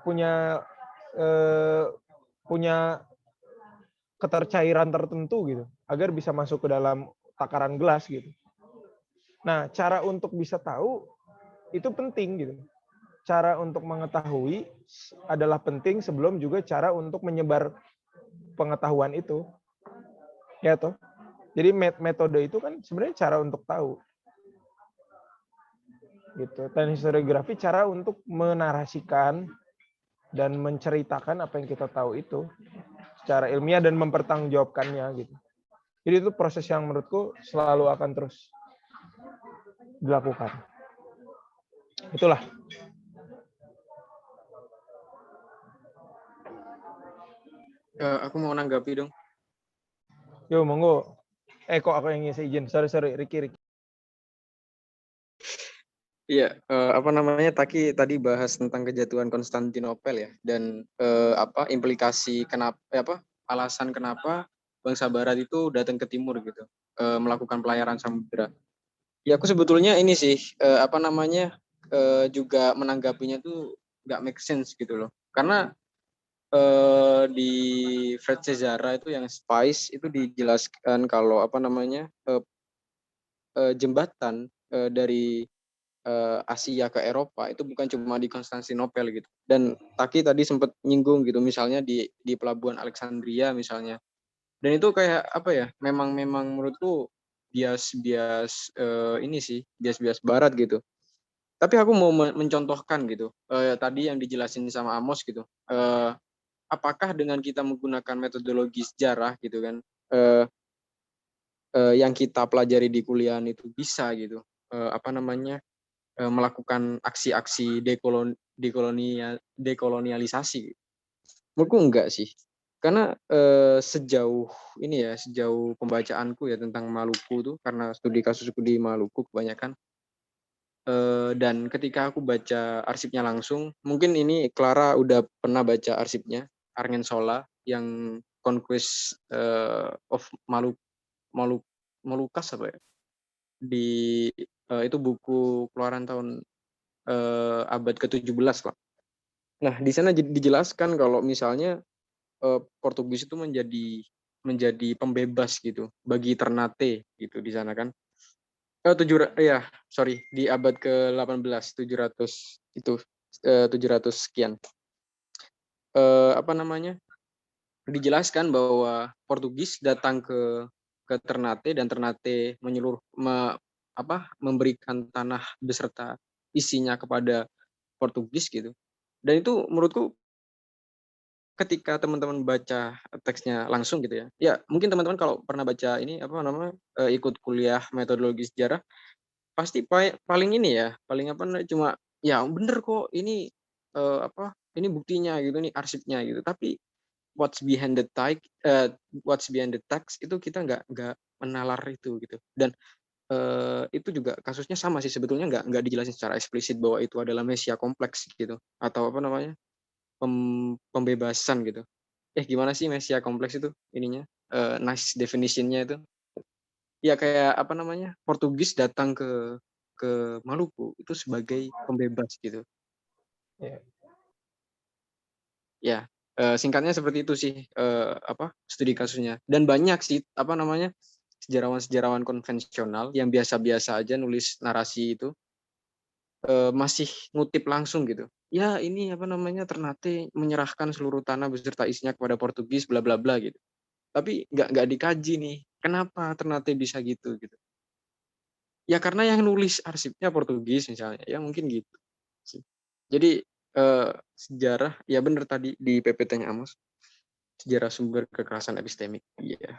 ketercairan tertentu gitu agar bisa masuk ke dalam takaran gelas gitu. Nah, cara untuk bisa tahu itu penting gitu. Cara untuk mengetahui adalah penting sebelum juga cara untuk menyebar pengetahuan itu. Ya toh. Jadi metode itu kan sebenarnya cara untuk tahu. Gitu. Dan historiografi cara untuk menarasikan dan menceritakan apa yang kita tahu itu secara ilmiah dan mempertanggungjawabkannya gitu. Jadi itu proses yang menurutku selalu akan terus dilakukan. Itulah. Aku mau nanggapi dong. Yo, monggo. Kok aku yang ngisi izin. Sorry, Ricky. Iya, apa namanya, tadi bahas tentang kejatuhan Konstantinopel ya, dan implikasi alasan kenapa bangsa Barat itu datang ke timur gitu, melakukan pelayaran samudera. Ya aku sebetulnya ini sih juga menanggapinya tuh nggak make sense gitu loh, karena di Fred Sejarah itu yang Spice itu dijelaskan kalau jembatan dari Asia ke Eropa itu bukan cuma di Konstantinopel gitu. Dan Taki tadi sempat nyinggung gitu, misalnya di pelabuhan Alexandria misalnya. Dan itu kayak apa ya? Memang menurutku bias barat gitu. Tapi aku mau mencontohkan gitu. Tadi yang dijelasin sama Amos gitu. Apakah dengan kita menggunakan metodologi sejarah gitu kan, yang kita pelajari di kuliah itu bisa gitu, melakukan aksi-aksi dekolonialisasi. Menurutku enggak sih, karena sejauh pembacaanku ya tentang Maluku tuh, karena studi kasusku di Maluku kebanyakan, dan ketika aku baca arsipnya langsung, mungkin ini Clara udah pernah baca arsipnya Argensola yang Conquest of Molucas apa ya, di itu buku keluaran tahun abad ke-17 lah. Nah, di sana dijelaskan kalau misalnya Portugis itu menjadi pembebas gitu bagi Ternate gitu di sana kan. Di abad ke-18, 700 itu 700 sekian. Dijelaskan bahwa Portugis datang ke Ternate, dan Ternate memberikan tanah beserta isinya kepada Portugis gitu. Dan itu menurutku ketika teman-teman baca teksnya langsung gitu ya. Ya, mungkin teman-teman kalau pernah baca ini ikut kuliah metodologi sejarah pasti paling cuma ya bener kok ini ini buktinya gitu, nih arsipnya gitu. Tapi what's behind the text itu kita nggak menalar itu gitu. Dan itu juga kasusnya sama sih sebetulnya, nggak dijelasin secara eksplisit bahwa itu adalah mesia kompleks gitu, atau pembebasan gitu. Gimana sih mesia kompleks itu ininya, nice definition-nya itu ya kayak Portugis datang ke Maluku itu sebagai pembebas gitu ya. Singkatnya seperti itu sih studi kasusnya. Dan banyak sih sejarawan-sejarawan konvensional yang biasa-biasa aja nulis narasi itu masih ngutip langsung gitu. Ya ini Ternate menyerahkan seluruh tanah beserta isinya kepada Portugis bla bla bla gitu. Tapi nggak dikaji nih, kenapa Ternate bisa gitu. Ya karena yang nulis arsipnya Portugis misalnya, ya mungkin gitu. Jadi sejarah, ya benar tadi di PPT-nya Amos, sejarah sumber kekerasan epistemik. Iya.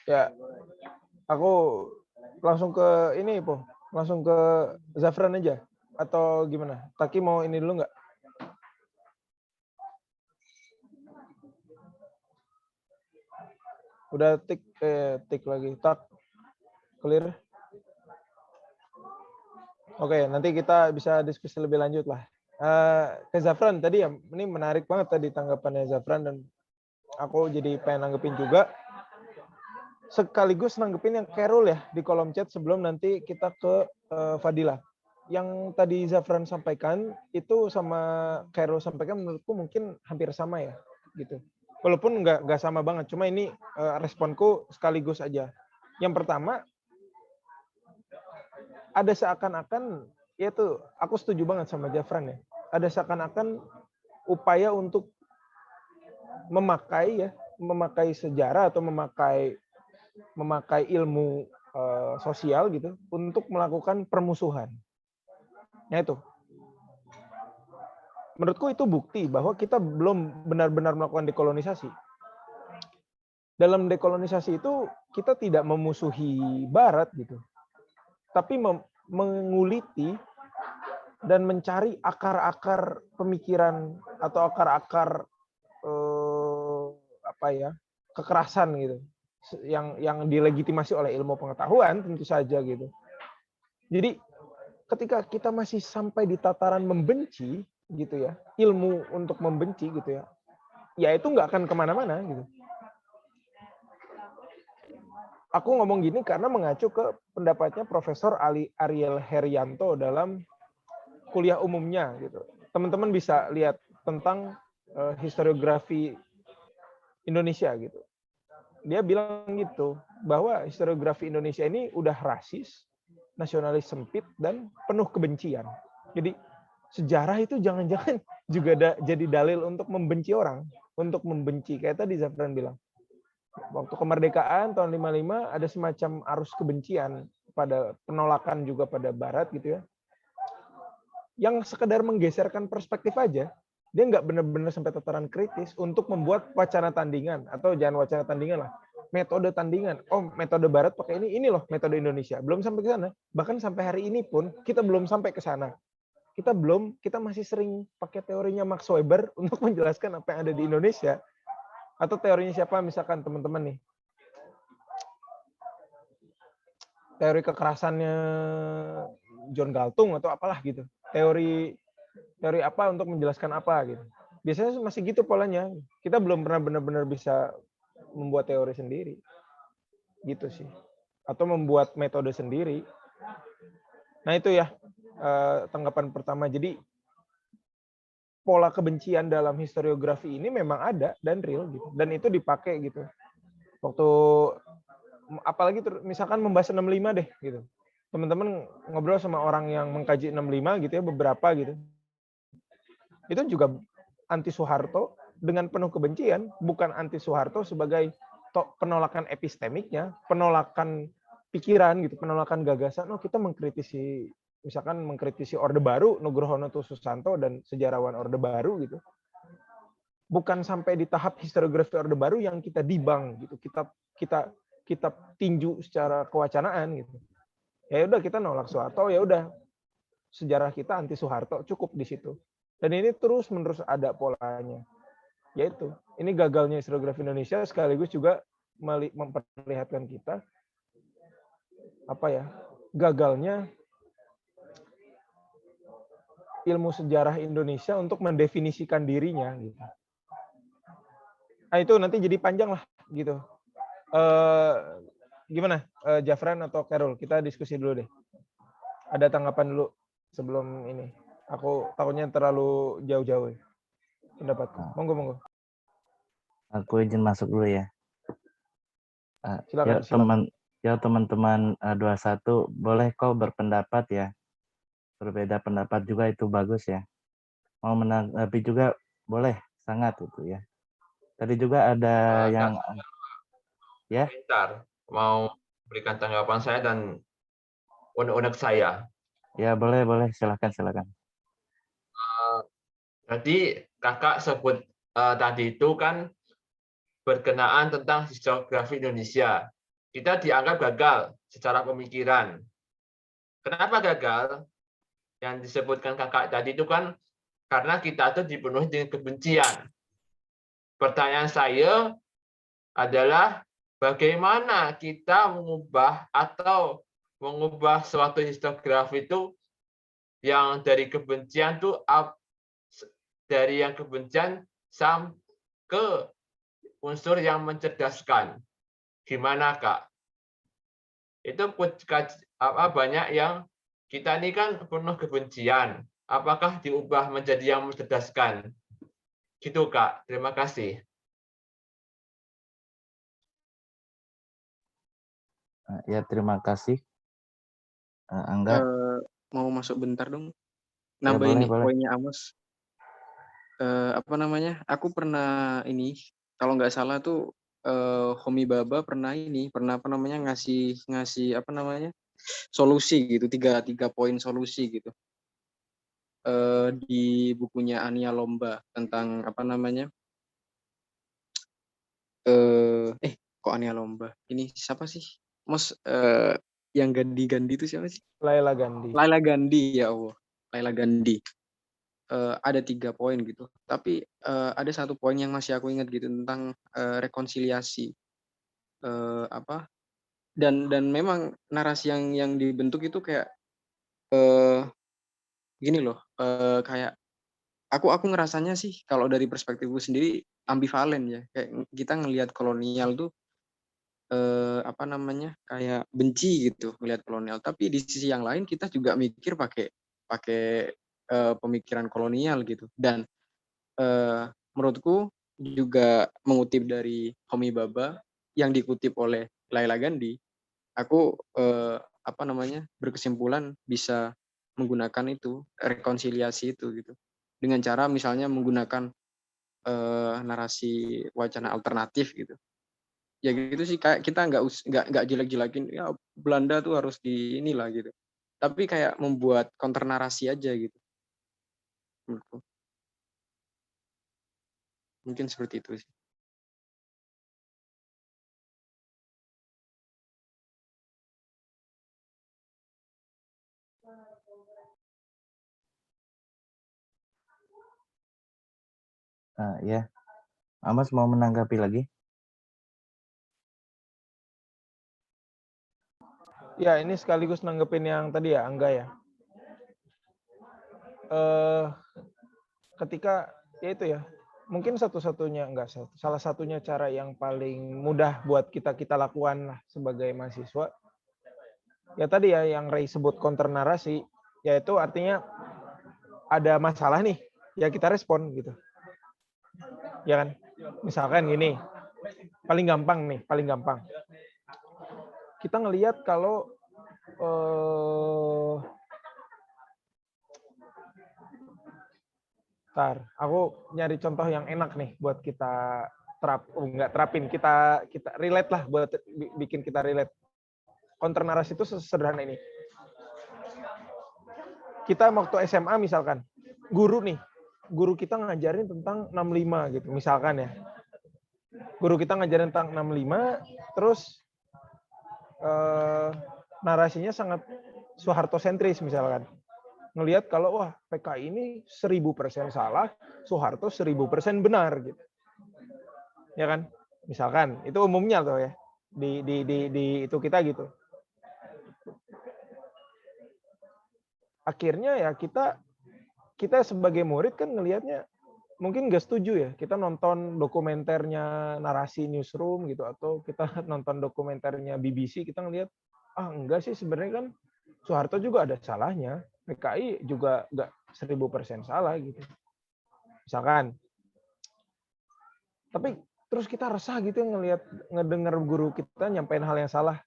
Ya, aku langsung ke ini, Po. Langsung ke Zafran aja. Atau gimana? Taki mau ini dulu nggak? Udah tik lagi. Tak. Clear? Oke, nanti kita bisa diskusi lebih lanjut lah. Ke Zafran tadi ya, ini menarik banget tadi tanggapannya Zafran, dan aku jadi pengen nanggepin juga. Sekaligus nanggepin yang Carol ya di kolom chat sebelum nanti kita ke Fadila. Yang tadi Zafran sampaikan itu sama Carol sampaikan menurutku mungkin hampir sama ya gitu. Walaupun nggak sama banget, cuma ini responku sekaligus aja. Yang pertama, ada seakan-akan, yaitu aku setuju banget sama Jafran ya, ada seakan-akan upaya untuk memakai sejarah atau memakai ilmu sosial gitu untuk melakukan permusuhan. Ya itu. Menurutku itu bukti bahwa kita belum benar-benar melakukan dekolonisasi. Dalam dekolonisasi itu kita tidak memusuhi Barat gitu, tapi menguliti dan mencari akar-akar pemikiran atau akar-akar kekerasan gitu, yang dilegitimasi oleh ilmu pengetahuan tentu saja gitu. Jadi ketika kita masih sampai di tataran membenci gitu ya, ilmu untuk membenci gitu ya, ya itu nggak akan kemana-mana gitu. Aku ngomong gini karena mengacu ke pendapatnya Profesor Ariel Herianto dalam kuliah umumnya gitu. Teman-teman bisa lihat tentang historiografi Indonesia gitu. Dia bilang gitu bahwa historiografi Indonesia ini udah rasis, nasionalis sempit dan penuh kebencian. Jadi sejarah itu jangan-jangan juga jadi dalil untuk membenci orang, untuk membenci kayak tadi Zafran bilang. Waktu kemerdekaan tahun 55 ada semacam arus kebencian pada penolakan juga pada Barat gitu ya. Yang sekedar menggeserkan perspektif aja, dia nggak benar-benar sampai tataran kritis untuk membuat wacana tandingan, atau jangan wacana tandingan lah, metode tandingan. Oh, metode Barat pakai ini loh metode Indonesia. Belum sampai ke sana. Bahkan sampai hari ini pun kita belum sampai ke sana. Kita masih sering pakai teorinya Max Weber untuk menjelaskan apa yang ada di Indonesia. Atau teorinya siapa misalkan teman-teman nih. Teori kekerasannya John Galtung atau apalah gitu. Teori apa untuk menjelaskan apa gitu. Biasanya masih gitu polanya. Kita belum pernah benar-benar bisa membuat teori sendiri. Gitu sih. Atau membuat metode sendiri. Nah itu ya tanggapan pertama. Jadi pola kebencian dalam historiografi ini memang ada dan real gitu. Dan itu dipakai gitu. Waktu apalagi misalkan membahas 65 deh gitu. Teman-teman ngobrol sama orang yang mengkaji 65 gitu ya, beberapa gitu. Itu juga anti Soeharto dengan penuh kebencian, bukan anti Soeharto sebagai penolakan epistemiknya, penolakan pikiran gitu, penolakan gagasan. Oh, kita mengkritisi, misalkan mengkritisi Orde Baru, Nugroho Susanto dan sejarawan Orde Baru gitu. Bukan sampai di tahap historiografi Orde Baru yang kita dibang gitu. Kita tinju secara kewacanaan gitu. Ya udah kita nolak Soeharto, ya udah sejarah kita anti Soeharto, cukup di situ. Dan ini terus-menerus ada polanya. Yaitu, ini gagalnya historiografi Indonesia sekaligus juga memperlihatkan kita gagalnya ilmu sejarah Indonesia untuk mendefinisikan dirinya gitu. Nah, itu nanti jadi panjang lah gitu. Gimana Jafran atau Carol, kita diskusi dulu deh. Ada tanggapan dulu sebelum ini. Aku takutnya terlalu jauh-jauh ya pendapatku. Monggo. Aku izin masuk dulu ya. Silakan. Teman-teman 21 boleh kau berpendapat ya. Berbeda pendapat juga itu bagus ya. Mau menanggapi juga boleh, sangat itu ya. Tadi juga ada yang ya. Bentar, mau berikan tanggapan saya dan unek-unek saya. Ya boleh, silakan. Jadi kakak sebut tadi itu kan berkenaan tentang historiografi Indonesia. Kita dianggap gagal secara pemikiran. Kenapa gagal? Yang disebutkan kakak tadi itu kan karena kita itu dipenuhi dengan kebencian. Pertanyaan saya adalah bagaimana kita mengubah suatu historiografi itu yang dari kebencian itu dari yang kebencian sampai ke unsur yang mencerdaskan. Gimana Kak? Itu banyak yang kita ini kan penuh kebencian. Apakah diubah menjadi yang mencerdaskan? Gitu Kak. Terima kasih. Ya terima kasih. Angga, Mau masuk bentar dong. ya Nambahin boleh nih boleh. poinnya Amos. Apa namanya? Aku pernah ini, kalau nggak salah tuh Homi Baba pernah apa namanya ngasih apa namanya solusi gitu, tiga poin solusi gitu di bukunya Ania Lomba tentang apa namanya kok Ania Lomba ini siapa sih yang Gandhi itu siapa sih? Laila Gandhi. Laila Gandhi, ya Allah, Laila Gandhi. Ada 3 poin gitu, tapi ada satu poin yang masih aku ingat gitu tentang rekonsiliasi apa dan memang narasi yang dibentuk itu kayak gini loh, kayak aku ngerasanya sih kalau dari perspektifku sendiri ambivalen ya, kayak kita ngelihat kolonial tuh apa namanya kayak benci gitu ngelihat kolonial, tapi di sisi yang lain kita juga mikir pakai pemikiran kolonial gitu. Dan menurutku juga mengutip dari Homi Baba yang dikutip oleh Laila Gandhi, aku apa namanya berkesimpulan bisa menggunakan itu rekonsiliasi itu gitu dengan cara misalnya menggunakan narasi wacana alternatif gitu. Ya gitu sih, kayak kita nggak jelek-jelekin ya Belanda tuh harus di inilah gitu. Tapi kayak membuat counter narasi aja gitu menurutku. Mungkin seperti itu sih. Ya, Amos mau menanggapi lagi? Ya, ini sekaligus nanggepin yang tadi ya, Angga ya. Ketika ya itu ya, mungkin salah satunya cara yang paling mudah buat kita lakukan lah sebagai mahasiswa. Ya tadi ya yang Ray sebut counter narasi, yaitu artinya ada masalah nih, ya kita respon gitu. Ya kan? Misalkan gini, paling gampang. Kita ngelihat kalau aku nyari contoh yang enak nih buat kita terapin, kita relate lah buat bikin kita relate. Counter narasi itu sesederhana ini. Kita waktu SMA misalkan, guru kita ngajarin tentang 65 gitu, misalkan ya. Guru kita ngajarin tentang 65, terus narasinya sangat Soeharto sentris misalkan. Ngelihat kalau wah PKI ini 1000% salah, Soeharto 1000% benar gitu. Ya kan? Misalkan itu umumnya tuh ya. Di itu kita gitu. Akhirnya ya kita sebagai murid kan ngelihatnya mungkin nggak setuju ya. Kita nonton dokumenternya Narasi Newsroom gitu, atau kita nonton dokumenternya BBC, kita ngelihat enggak sih sebenarnya kan Soeharto juga ada salahnya. PKI juga nggak 1000% salah gitu. Misalkan. Tapi terus kita resah gitu ngedengar guru kita nyampein hal yang salah.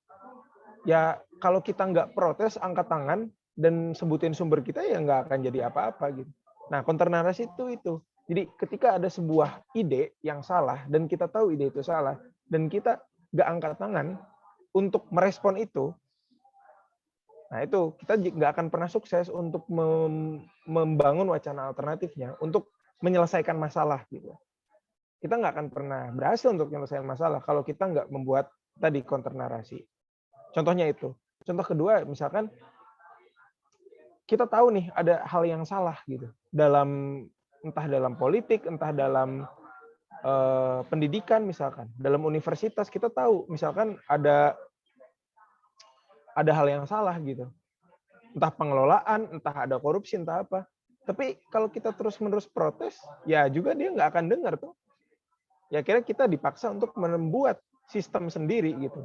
Ya kalau kita nggak protes, angkat tangan dan sebutin sumber kita, ya nggak akan jadi apa-apa gitu. Nah, counter narasi itu. Jadi ketika ada sebuah ide yang salah dan kita tahu ide itu salah dan kita nggak angkat tangan untuk merespon itu, nah itu kita nggak akan pernah sukses untuk membangun wacana alternatifnya untuk menyelesaikan masalah gitu. Kita nggak akan pernah berhasil untuk menyelesaikan masalah kalau kita nggak membuat tadi counter narasi. Contohnya itu. Contoh kedua, misalkan kita tahu nih ada hal yang salah gitu entah dalam politik, entah dalam pendidikan misalkan, dalam universitas kita tahu misalkan ada hal yang salah gitu. Entah pengelolaan, entah ada korupsi, entah apa. Tapi kalau kita terus-menerus protes, ya juga dia nggak akan dengar tuh. Ya kira kita dipaksa untuk membuat sistem sendiri gitu.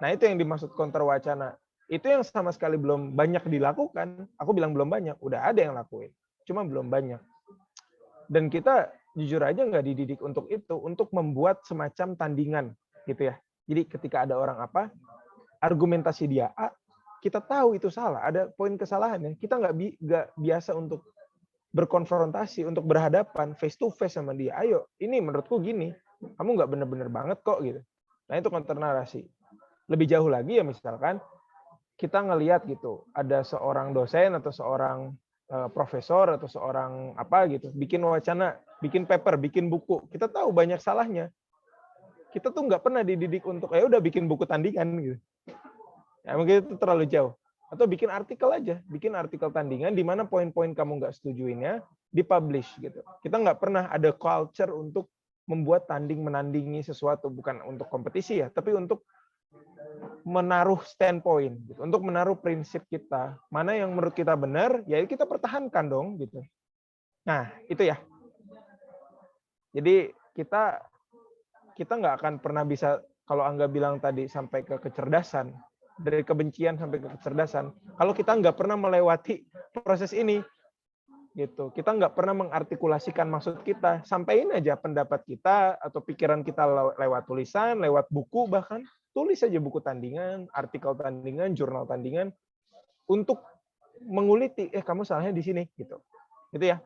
Nah itu yang dimaksud counter wacana. Itu yang sama sekali belum banyak dilakukan. Aku bilang belum banyak, udah ada yang lakuin. Cuma belum banyak. Dan kita jujur aja nggak dididik untuk itu, untuk membuat semacam tandingan gitu ya. Jadi ketika ada orang apa, argumentasi dia A, kita tahu itu salah, ada poin kesalahannya, kita nggak biasa untuk berkonfrontasi, untuk berhadapan face to face sama dia. Ayo, ini menurutku gini, kamu nggak bener-bener banget kok gitu. Nah itu counter narasi. Lebih jauh lagi ya misalkan kita ngelihat gitu, ada seorang dosen atau seorang profesor atau seorang apa gitu, bikin wacana, bikin paper, bikin buku. Kita tahu banyak salahnya. Kita tuh nggak pernah dididik untuk ya udah bikin buku tandingan gitu. Ya mungkin itu terlalu jauh. Atau bikin artikel aja, bikin artikel tandingan di mana poin-poin kamu nggak setujuinnya dipublish gitu. Kita nggak pernah ada culture untuk membuat menandingi sesuatu, bukan untuk kompetisi ya, tapi untuk menaruh standpoint, gitu. Untuk menaruh prinsip kita, mana yang menurut kita benar, ya kita pertahankan dong gitu. Nah itu ya. Jadi kita nggak akan pernah bisa, kalau Angga bilang tadi sampai ke kecerdasan, dari kebencian sampai ke kecerdasan, kalau kita nggak pernah melewati proses ini, gitu, kita nggak pernah mengartikulasikan maksud kita, sampaikan aja pendapat kita atau pikiran kita lewat tulisan, lewat buku, bahkan tulis aja buku tandingan, artikel tandingan, jurnal tandingan, untuk menguliti, kamu salahnya di sini, gitu ya.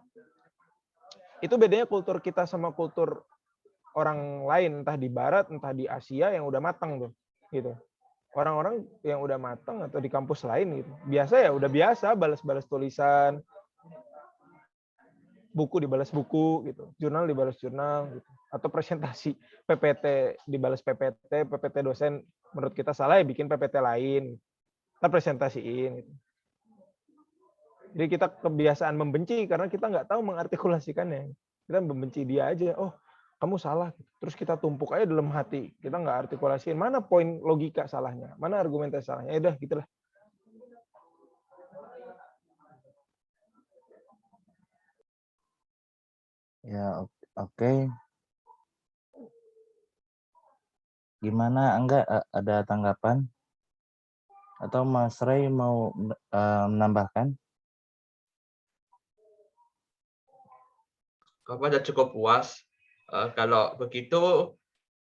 Itu bedanya kultur kita sama kultur orang lain, entah di Barat, entah di Asia yang udah matang tuh, gitu. Orang-orang yang udah matang atau di kampus lain gitu, biasa ya udah biasa balas-balas tulisan, buku dibalas buku gitu, jurnal dibalas jurnal gitu, atau presentasi PPT dibalas PPT dosen menurut kita salah ya bikin PPT lain, kita presentasiin gitu. Jadi kita kebiasaan membenci karena kita nggak tahu mengartikulasikannya, kita membenci dia aja, oh kamu salah, terus kita tumpuk aja dalam hati, kita nggak artikulasiin mana poin logika salahnya, mana argumentasi salahnya, ya udah gitulah. Ya, oke. Gimana Angga, ada tanggapan? Atau Mas Ray mau menambahkan? Bapak sudah cukup puas. Kalau begitu,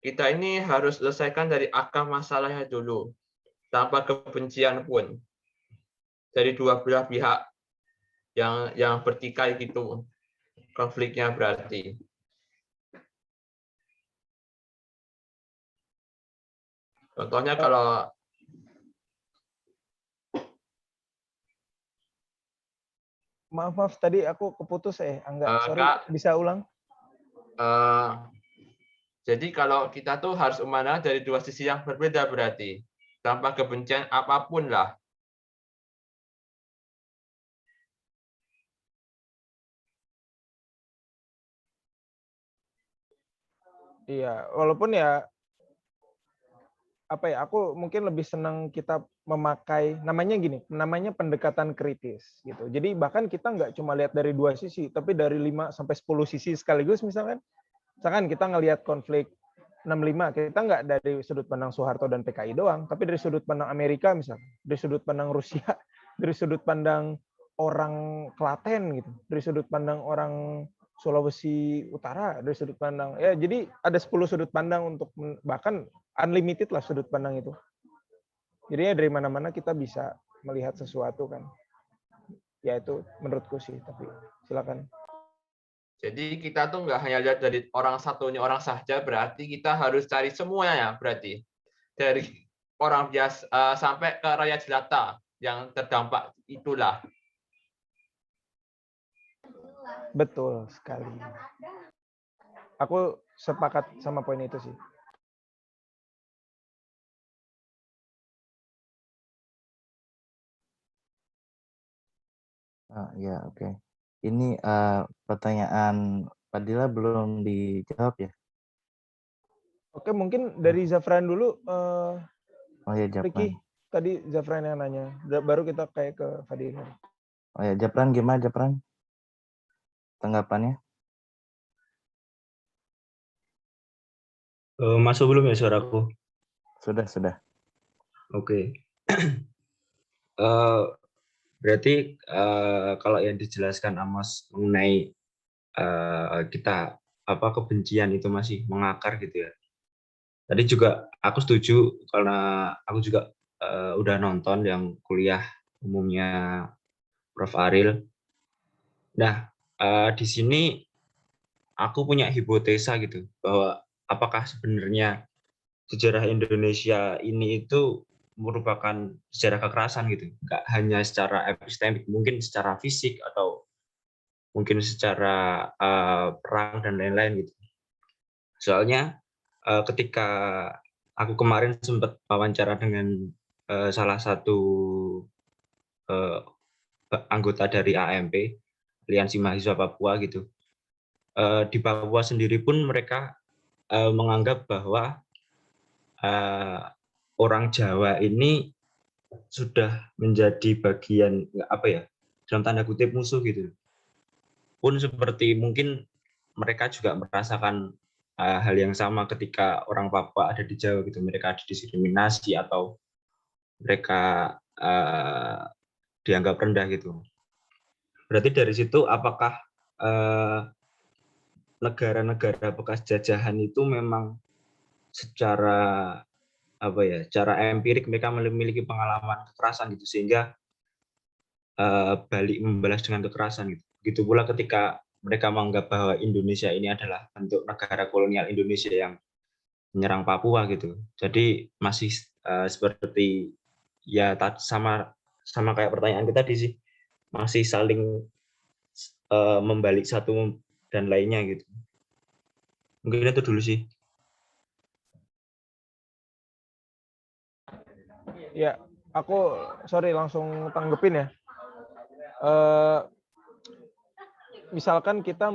kita ini harus selesaikan dari akar masalahnya dulu, tanpa kebencian pun dari dua belah pihak yang bertikai gitu konfliknya berarti. Contohnya kalau maaf tadi aku keputus Angga, sorry, Kak, bisa ulang? Jadi kalau kita tuh harus memandang dari dua sisi yang berbeda berarti, tanpa kebencian apapun lah. Iya, walaupun ya apa ya, aku mungkin lebih senang kita memakai namanya pendekatan kritis gitu. Jadi bahkan kita nggak cuma lihat dari dua sisi, tapi dari 5 sampai 10 sisi sekaligus misalkan kita ngelihat konflik 65, kita nggak dari sudut pandang Soeharto dan PKI doang, tapi dari sudut pandang Amerika misalnya, dari sudut pandang Rusia, dari sudut pandang orang Klaten gitu, dari sudut pandang orang Sulawesi Utara, dari sudut pandang ya, jadi ada 10 sudut pandang untuk bahkan unlimited lah sudut pandang itu. Jadinya dari mana-mana kita bisa melihat sesuatu kan. Ya itu menurutku sih, tapi silakan. Jadi kita tuh nggak hanya lihat dari orang satunya orang saja, berarti kita harus cari semuanya berarti. Dari orang biasa sampai ke rakyat jelata yang terdampak itulah. Betul sekali. Aku sepakat sama poin itu sih. Ya, oke. Ini pertanyaan Fadila belum dijawab ya? Oke, mungkin dari Zafran dulu. Oh ya, Japran. Ricky, tadi Zafran yang nanya. Baru kita kayak ke Fadila. Oh ya, Japran gimana Japran? Tanggapannya? Masuk belum ya suaraku? Sudah. Oke. Berarti kalau yang dijelaskan Amos mengenai kita kebencian itu masih mengakar gitu ya. Tadi juga aku setuju karena aku juga udah nonton yang kuliah umumnya Prof. Aril. Nah, di sini aku punya hipotesa gitu, bahwa apakah sebenarnya sejarah Indonesia ini itu merupakan sejarah kekerasan gitu, nggak hanya secara epistemik, mungkin secara fisik atau mungkin secara perang dan lain-lain gitu. Soalnya ketika aku kemarin sempat wawancara dengan salah satu anggota dari AMP, Aliansi Mahasiswa Papua gitu, di Papua sendiri pun mereka menganggap bahwa orang Jawa ini sudah menjadi bagian apa ya, dalam tanda kutip musuh gitu. Pun seperti mungkin mereka juga merasakan hal yang sama ketika orang Papua ada di Jawa gitu, mereka didiskriminasi atau mereka dianggap rendah gitu. Berarti dari situ apakah negara-negara bekas jajahan itu memang secara apa ya, secara empirik mereka memiliki pengalaman kekerasan gitu, sehingga balik membalas dengan kekerasan gitu. Begitu pula ketika mereka menganggap bahwa Indonesia ini adalah bentuk negara kolonial Indonesia yang menyerang Papua gitu. Jadi masih seperti ya sama kayak pertanyaan kita tadi sih, masih saling membalik satu dan lainnya gitu. Mungkin itu dulu sih. Ya, aku sorry langsung tanggepin ya. Misalkan kita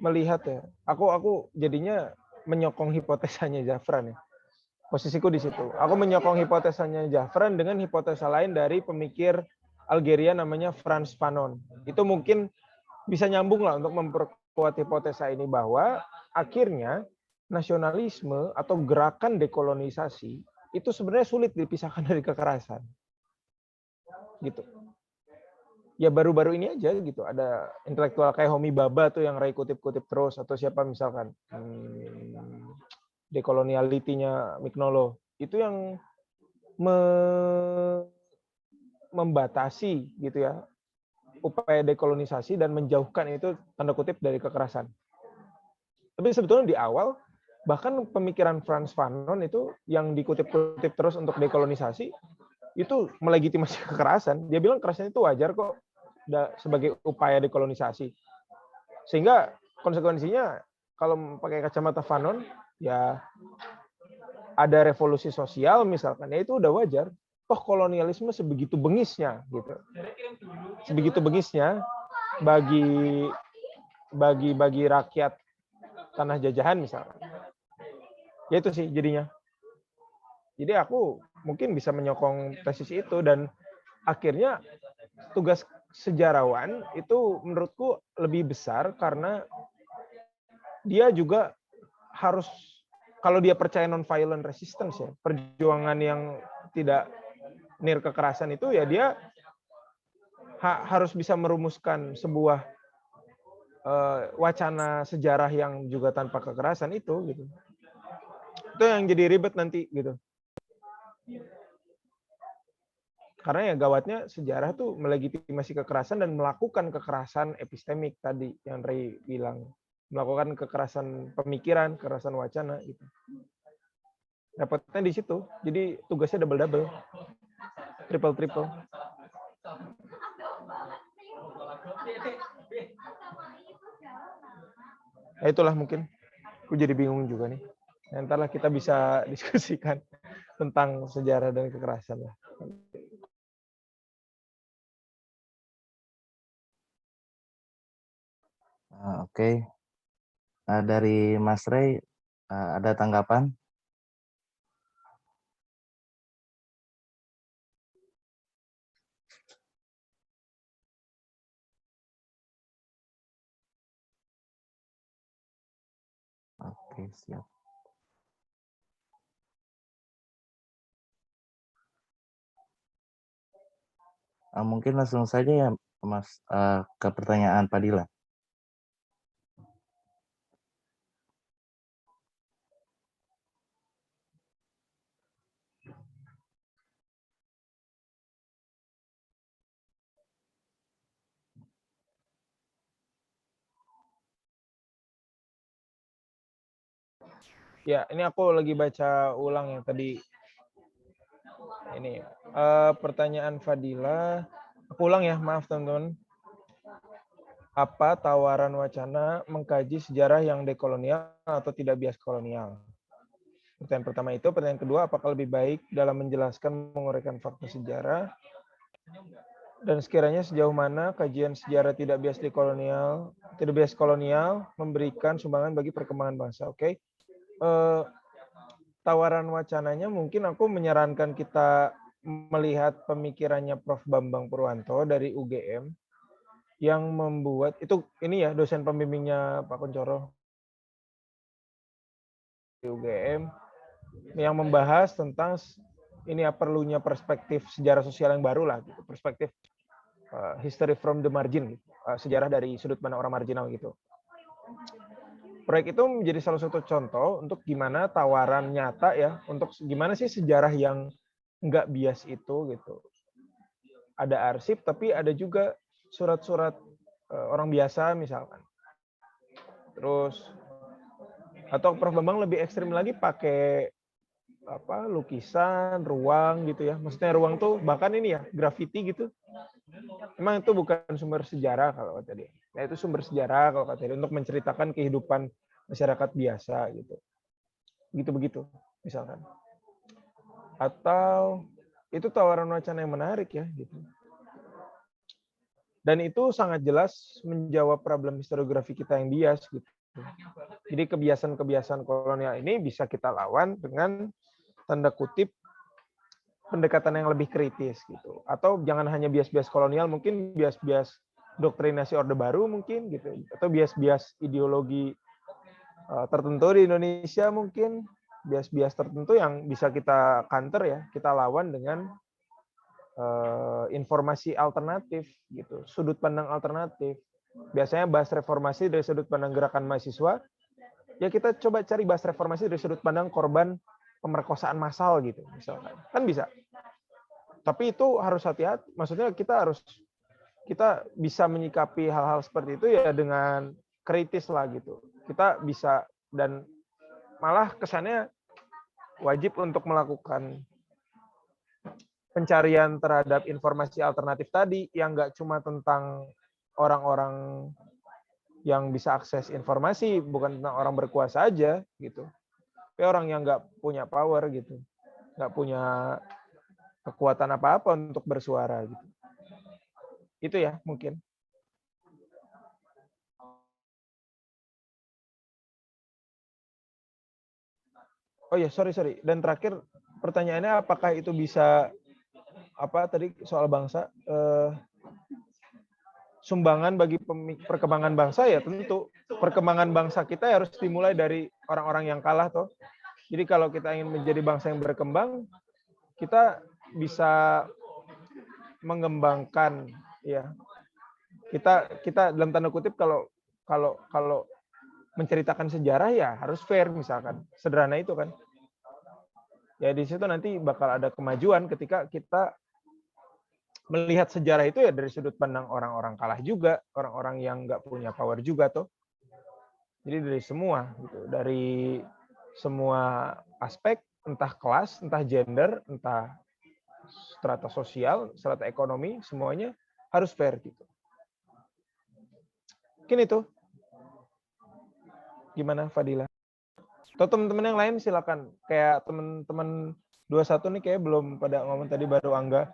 melihat ya, aku jadinya menyokong hipotesanya Zafran ya. Posisiku di situ. Aku menyokong hipotesanya Zafran dengan hipotesa lain dari pemikir Algeria namanya Frans Fanon. Itu mungkin bisa nyambung lah untuk memperkuat hipotesa ini, bahwa akhirnya nasionalisme atau gerakan dekolonisasi itu sebenarnya sulit dipisahkan dari kekerasan. Gitu. Ya baru-baru ini aja gitu, ada intelektual kayak Homi Bhabha tuh yang Ray kutip-kutip terus, atau siapa misalkan dekoloniality-nya Mignolo itu yang membatasi gitu ya upaya dekolonisasi dan menjauhkan itu tanda kutip dari kekerasan. Tapi sebetulnya di awal bahkan pemikiran Frans Fanon itu yang dikutip-kutip terus untuk dekolonisasi itu melegitimasi kekerasan. Dia bilang kekerasan itu wajar kok sebagai upaya dekolonisasi. Sehingga konsekuensinya kalau pakai kacamata Fanon ya ada revolusi sosial misalkan, ya itu udah wajar. Toh kolonialisme sebegitu bengisnya gitu. Sebegitu bengisnya bagi rakyat tanah jajahan misalkan. Ya itu sih jadinya. Jadi aku mungkin bisa menyokong tesis itu, dan akhirnya tugas sejarawan itu menurutku lebih besar karena dia juga harus, kalau dia percaya non-violent resistance ya, perjuangan yang tidak nir kekerasan itu, ya dia harus bisa merumuskan sebuah wacana sejarah yang juga tanpa kekerasan itu gitu. Itu yang jadi ribet nanti gitu. Karena ya gawatnya sejarah tuh melegitimasi kekerasan dan melakukan kekerasan epistemik tadi yang Ray bilang. Melakukan kekerasan pemikiran, kekerasan wacana gitu. Repotnya di situ. Jadi tugasnya double-double. Triple-triple. Ya itulah mungkin. Aku jadi bingung juga nih. Nantilah kita bisa diskusikan tentang sejarah dan kekerasan lah. Oke. Dari Mas Ray, ada tanggapan? Oke, siap. Mungkin langsung saja ya, Mas, ke pertanyaan Padilla. Ya, ini aku lagi baca ulang yang tadi. Ini pertanyaan Fadila. Aku ulang ya, maaf teman-teman. Apa tawaran wacana mengkaji sejarah yang dekolonial atau tidak bias kolonial? Pertanyaan pertama itu. Pertanyaan kedua, apakah lebih baik dalam menjelaskan menguraikan fakta sejarah? Dan sekiranya sejauh mana kajian sejarah tidak bias kolonial memberikan sumbangan bagi perkembangan bangsa? Oke. Tawaran wacananya mungkin aku menyarankan kita melihat pemikirannya Prof. Bambang Purwanto dari UGM yang membuat itu ini ya dosen pembimbingnya Pak Kuncoro di UGM yang membahas tentang ini ya perlunya perspektif sejarah sosial yang baru lah gitu, perspektif history from the margin gitu, sejarah dari sudut pandang orang marginal gitu. Proyek itu menjadi salah satu contoh untuk gimana tawaran nyata ya, untuk gimana sih sejarah yang nggak bias itu gitu. Ada arsip, tapi ada juga surat-surat orang biasa misalkan. Terus atau Prof. Bambang lebih ekstrim lagi pakai apa lukisan, ruang gitu ya. Maksudnya ruang tuh bahkan ini ya graffiti gitu. Emang itu bukan sumber sejarah kalau kata dia. Nah, itu sumber sejarah kalau kata dia untuk menceritakan kehidupan masyarakat biasa gitu. Begitu-begitu misalkan. Atau itu tawaran wacana yang menarik ya gitu. Dan itu sangat jelas menjawab problem historiografi kita yang bias gitu. Jadi kebiasaan-kebiasaan kolonial ini bisa kita lawan dengan tanda kutip pendekatan yang lebih kritis gitu. Atau jangan hanya bias-bias kolonial, mungkin bias-bias doktrinasi Orde Baru mungkin gitu. Atau bias-bias ideologi tertentu di Indonesia mungkin, bias-bias tertentu yang bisa kita counter ya, kita lawan dengan informasi alternatif gitu, sudut pandang alternatif. Biasanya bahas reformasi dari sudut pandang gerakan mahasiswa, ya kita coba cari bahas reformasi dari sudut pandang korban pemerkosaan massal gitu misalkan. Kan bisa. Tapi itu harus hati-hati. Maksudnya kita bisa menyikapi hal-hal seperti itu ya dengan kritis lah gitu. Kita bisa dan malah kesannya wajib untuk melakukan pencarian terhadap informasi alternatif tadi yang nggak cuma tentang orang-orang yang bisa akses informasi, bukan tentang orang berkuasa aja gitu. Tapi orang yang nggak punya power gitu, nggak punya kekuatan apa-apa untuk bersuara gitu. Itu ya mungkin. Oh ya, sorry. Dan terakhir pertanyaannya apakah itu bisa apa tadi soal bangsa sumbangan bagi perkembangan bangsa ya tentu perkembangan bangsa kita harus dimulai dari orang-orang yang kalah toh. Jadi kalau kita ingin menjadi bangsa yang berkembang, kita bisa mengembangkan ya. Kita dalam tanda kutip kalau menceritakan sejarah ya harus fair misalkan. Sederhana itu kan. Ya di situ nanti bakal ada kemajuan ketika kita melihat sejarah itu ya dari sudut pandang orang-orang kalah juga, orang-orang yang nggak punya power juga tuh. Jadi dari semua gitu, dari semua aspek, entah kelas, entah gender, entah strata sosial, strata ekonomi, semuanya harus fair gitu. Mungkin itu. Gimana Fadila? Atau teman-teman yang lain silakan. Kayak teman-teman 21 nih kayak belum pada ngomong tadi, baru Angga.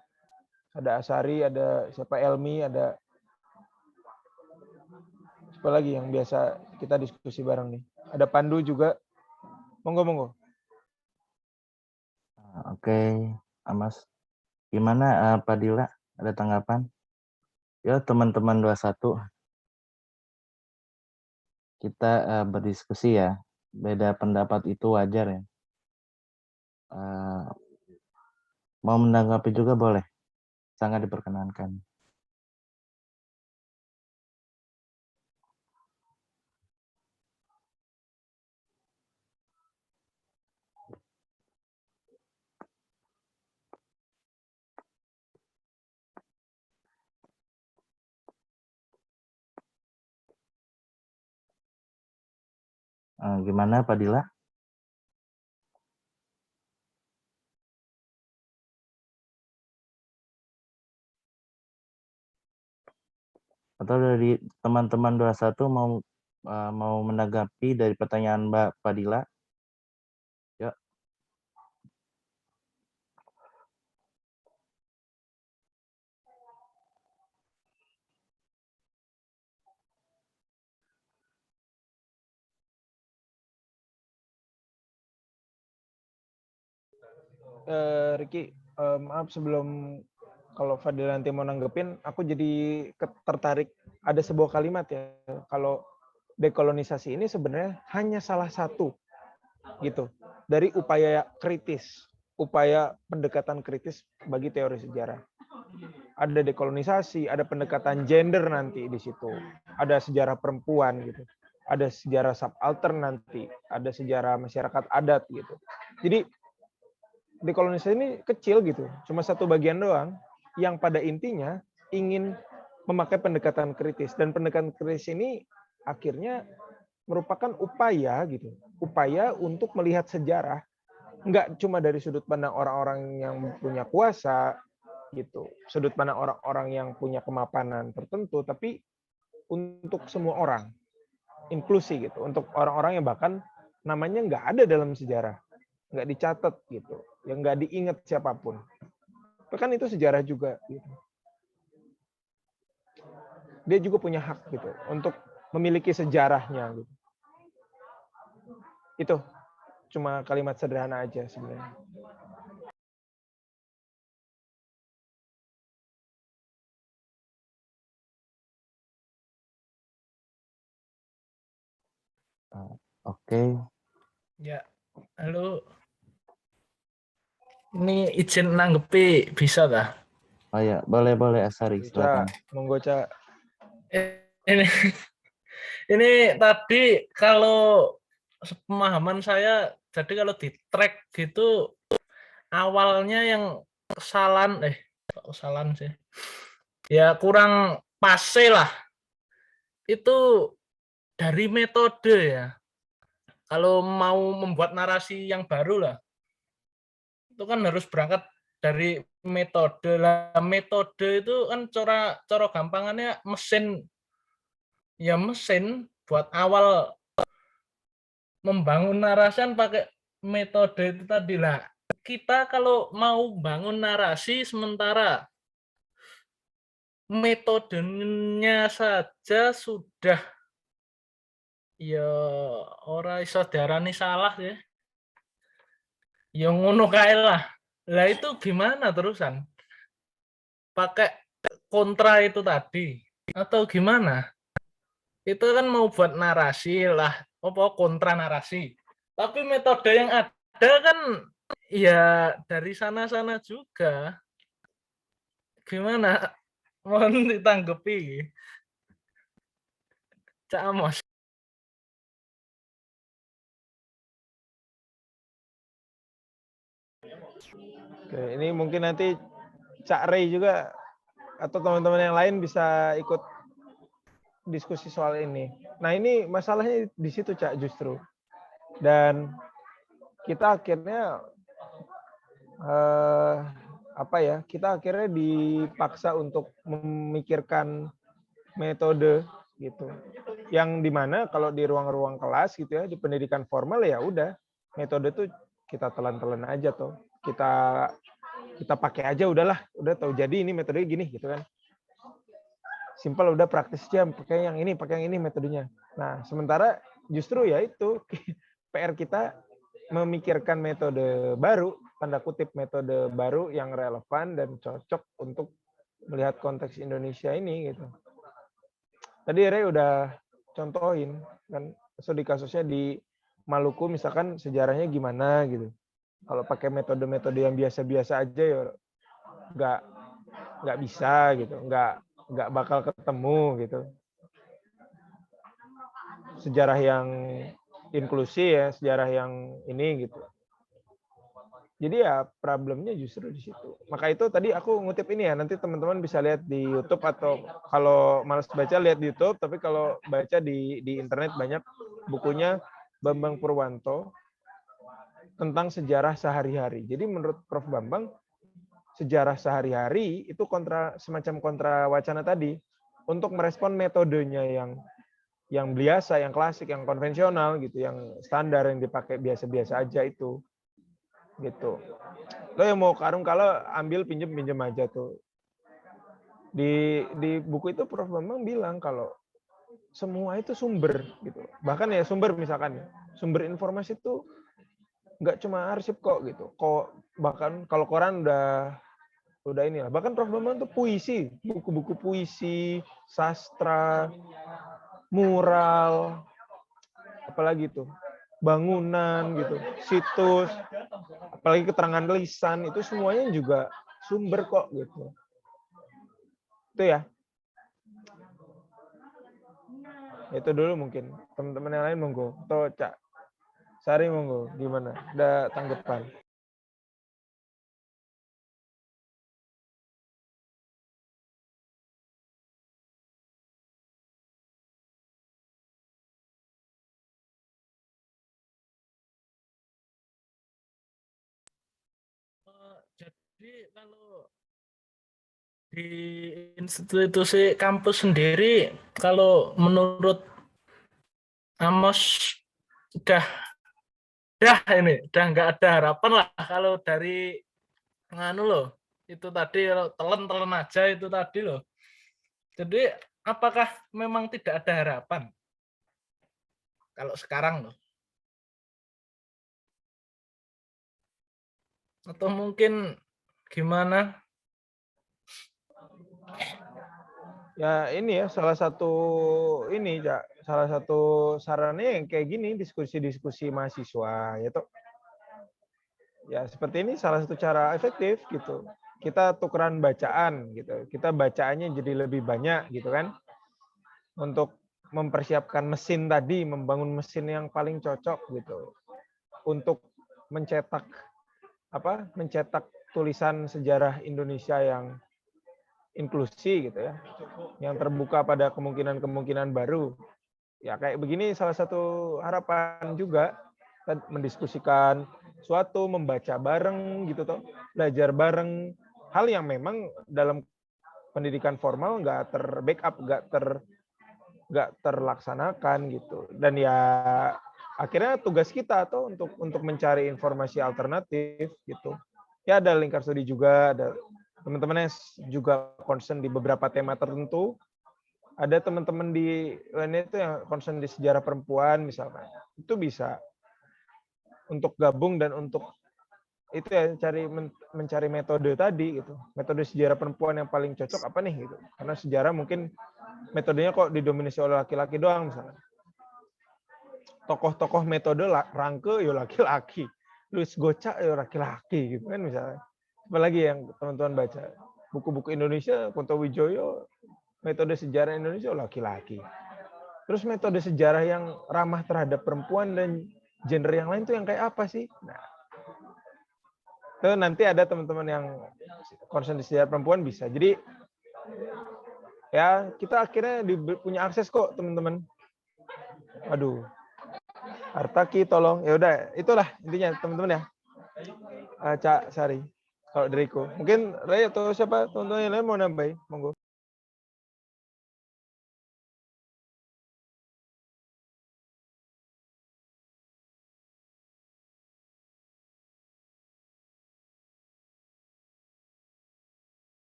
Ada Asari, ada siapa Elmi, ada siapa lagi yang biasa kita diskusi bareng nih. Ada Pandu juga. Monggo. Oke, Mas. Gimana Pak Dila? Ada tanggapan? Ya, teman-teman 21. Kita berdiskusi ya. Beda pendapat itu wajar ya. Mau menanggapi juga boleh. Sangat diperkenankan. Gimana Pak Dila? Atau dari teman-teman 21 mau menanggapi dari pertanyaan Mbak Fadila? Ya. Riki, maaf sebelum kalau Fadil nanti mau nanggepin, aku jadi tertarik ada sebuah kalimat ya. Kalau dekolonisasi ini sebenarnya hanya salah satu gitu dari upaya kritis, upaya pendekatan kritis bagi teori sejarah. Ada dekolonisasi, ada pendekatan gender nanti di situ, ada sejarah perempuan gitu, ada sejarah subaltern nanti, ada sejarah masyarakat adat gitu. Jadi dekolonisasi ini kecil gitu, cuma satu bagian doang yang pada intinya ingin memakai pendekatan kritis, dan pendekatan kritis ini akhirnya merupakan upaya gitu, upaya untuk melihat sejarah nggak cuma dari sudut pandang orang-orang yang punya kuasa gitu, sudut pandang orang-orang yang punya kemapanan tertentu, tapi untuk semua orang, inklusi gitu, untuk orang-orang yang bahkan namanya nggak ada dalam sejarah, nggak dicatat gitu, yang nggak diingat siapapun. Kan itu sejarah juga gitu. Dia juga punya hak gitu untuk memiliki sejarahnya gitu. Itu cuma kalimat sederhana aja sebenarnya. Oke. Ya, halo. Ini izin nanggepi bisa dah? Oh ya, boleh Asari, silakan. Monggo, Cak. Ini tadi kalau pemahaman saya, jadi kalau di track gitu awalnya yang kesalahan sih. Ya kurang pase lah. Itu dari metode ya. Kalau mau membuat narasi yang baru lah, itu kan harus berangkat dari metode lah. Metode itu kan cara gampangannya mesin buat awal membangun narasi kan pakai metode itu tadi lah. Kita kalau mau bangun narasi sementara metodenya saja sudah ya ora iso diarani salah ya. Ya ngono kae lah. Lah itu gimana terusan? Pakai kontra itu tadi atau gimana? Itu kan mau buat narasi lah, apa kontra narasi. Tapi metode yang ada kan ya dari sana-sana juga. Gimana? Mohon ditanggapi. Cak Amos. Oke, ini mungkin nanti Cak Ray juga atau teman-teman yang lain bisa ikut diskusi soal ini. Nah, ini masalahnya di situ, Cak, justru. Dan kita akhirnya kita akhirnya dipaksa untuk memikirkan metode gitu. Yang dimana kalau di ruang-ruang kelas gitu ya, di pendidikan formal ya udah, metode tuh kita telan-telan aja tuh. Kita pakai aja udahlah, udah tahu jadi ini metodenya gini gitu kan. Simpel udah praktis aja, pakai yang ini metodenya. Nah, sementara justru ya itu PR kita memikirkan metode baru, tanda kutip metode baru yang relevan dan cocok untuk melihat konteks Indonesia ini gitu. Tadi Ray udah contohin kan studi kasusnya di Maluku misalkan sejarahnya gimana gitu. Kalau pakai metode-metode yang biasa-biasa aja ya nggak bisa gitu, nggak bakal ketemu gitu. Sejarah yang inklusi ya, sejarah yang ini gitu. Jadi ya problemnya justru di situ. Maka itu tadi aku ngutip ini ya, nanti teman-teman bisa lihat di YouTube atau kalau malas baca lihat di YouTube, tapi kalau baca di internet banyak bukunya Bambang Purwanto tentang sejarah sehari-hari. Jadi menurut Prof. Bambang, sejarah sehari-hari itu semacam kontra wacana tadi. untuk merespon metodenya yang biasa, yang klasik, yang konvensional gitu, yang standar yang dipakai biasa-biasa aja itu. Gitu. Lo yang mau karung kalau ambil pinjem aja tuh. Di buku itu Prof Bambang bilang kalau semua itu sumber gitu. Bahkan ya sumber misalkan sumber informasi itu nggak cuma arsip kok gitu. Kok bahkan kalau koran udah inilah. Bahkan Prof Bambang tuh puisi, buku-buku puisi, sastra, mural, apalagi tuh bangunan gitu, situs, apalagi keterangan lisan itu semuanya juga sumber kok gitu. Itu ya. Itu dulu mungkin. Teman-teman yang lain monggo. Atau Cak Sari monggo. Gimana? Ada tanggapan? Jadi kalau di institusi kampus sendiri, kalau menurut Amos udah ini udah nggak ada harapan lah kalau dari nganu loh itu tadi telan aja itu tadi loh. Jadi apakah memang tidak ada harapan kalau sekarang loh? Atau mungkin gimana? Ya ini ya salah satu ini Cak, salah satu sarannya yang kayak gini diskusi-diskusi mahasiswa gitu. Ya seperti ini salah satu cara efektif gitu. Kita tukeran bacaan gitu. Kita bacaannya jadi lebih banyak gitu kan. Untuk mempersiapkan mesin tadi, membangun mesin yang paling cocok gitu. Untuk mencetak tulisan sejarah Indonesia yang inklusi gitu ya, yang terbuka pada kemungkinan-kemungkinan baru. Ya kayak begini salah satu harapan juga, mendiskusikan suatu, membaca bareng gitu toh, belajar bareng, hal yang memang dalam pendidikan formal nggak terbackup, nggak terlaksanakan gitu. Dan ya akhirnya tugas kita tuh untuk mencari informasi alternatif gitu. Ya ada lingkar studi juga, ada teman-teman yang juga concern di beberapa tema tertentu. Ada teman-teman di lainnya itu yang concern di sejarah perempuan misalkan. Itu bisa untuk gabung dan untuk itu ya mencari metode tadi gitu. Metode sejarah perempuan yang paling cocok apa nih gitu. Karena sejarah mungkin metodenya kok didominasi oleh laki-laki doang misalnya. Tokoh-tokoh metode Rangke ya laki-laki. Louis Goca ya laki-laki gitu kan misalnya. Apalagi yang teman-teman baca buku-buku Indonesia, Kunto Wijoyo, metode sejarah Indonesia laki-laki. Terus metode sejarah yang ramah terhadap perempuan dan gender yang lain tuh yang kayak apa sih? Nah, itu nanti ada teman-teman yang concern di sejarah perempuan bisa. Jadi ya kita akhirnya punya akses kok teman-teman. Aduh, Artaki tolong. Ya udah, itulah intinya teman-teman ya. Cak Sari. Kalau dariku. Mungkin Ray atau siapa teman-teman yang lain mau nambahin? Monggo.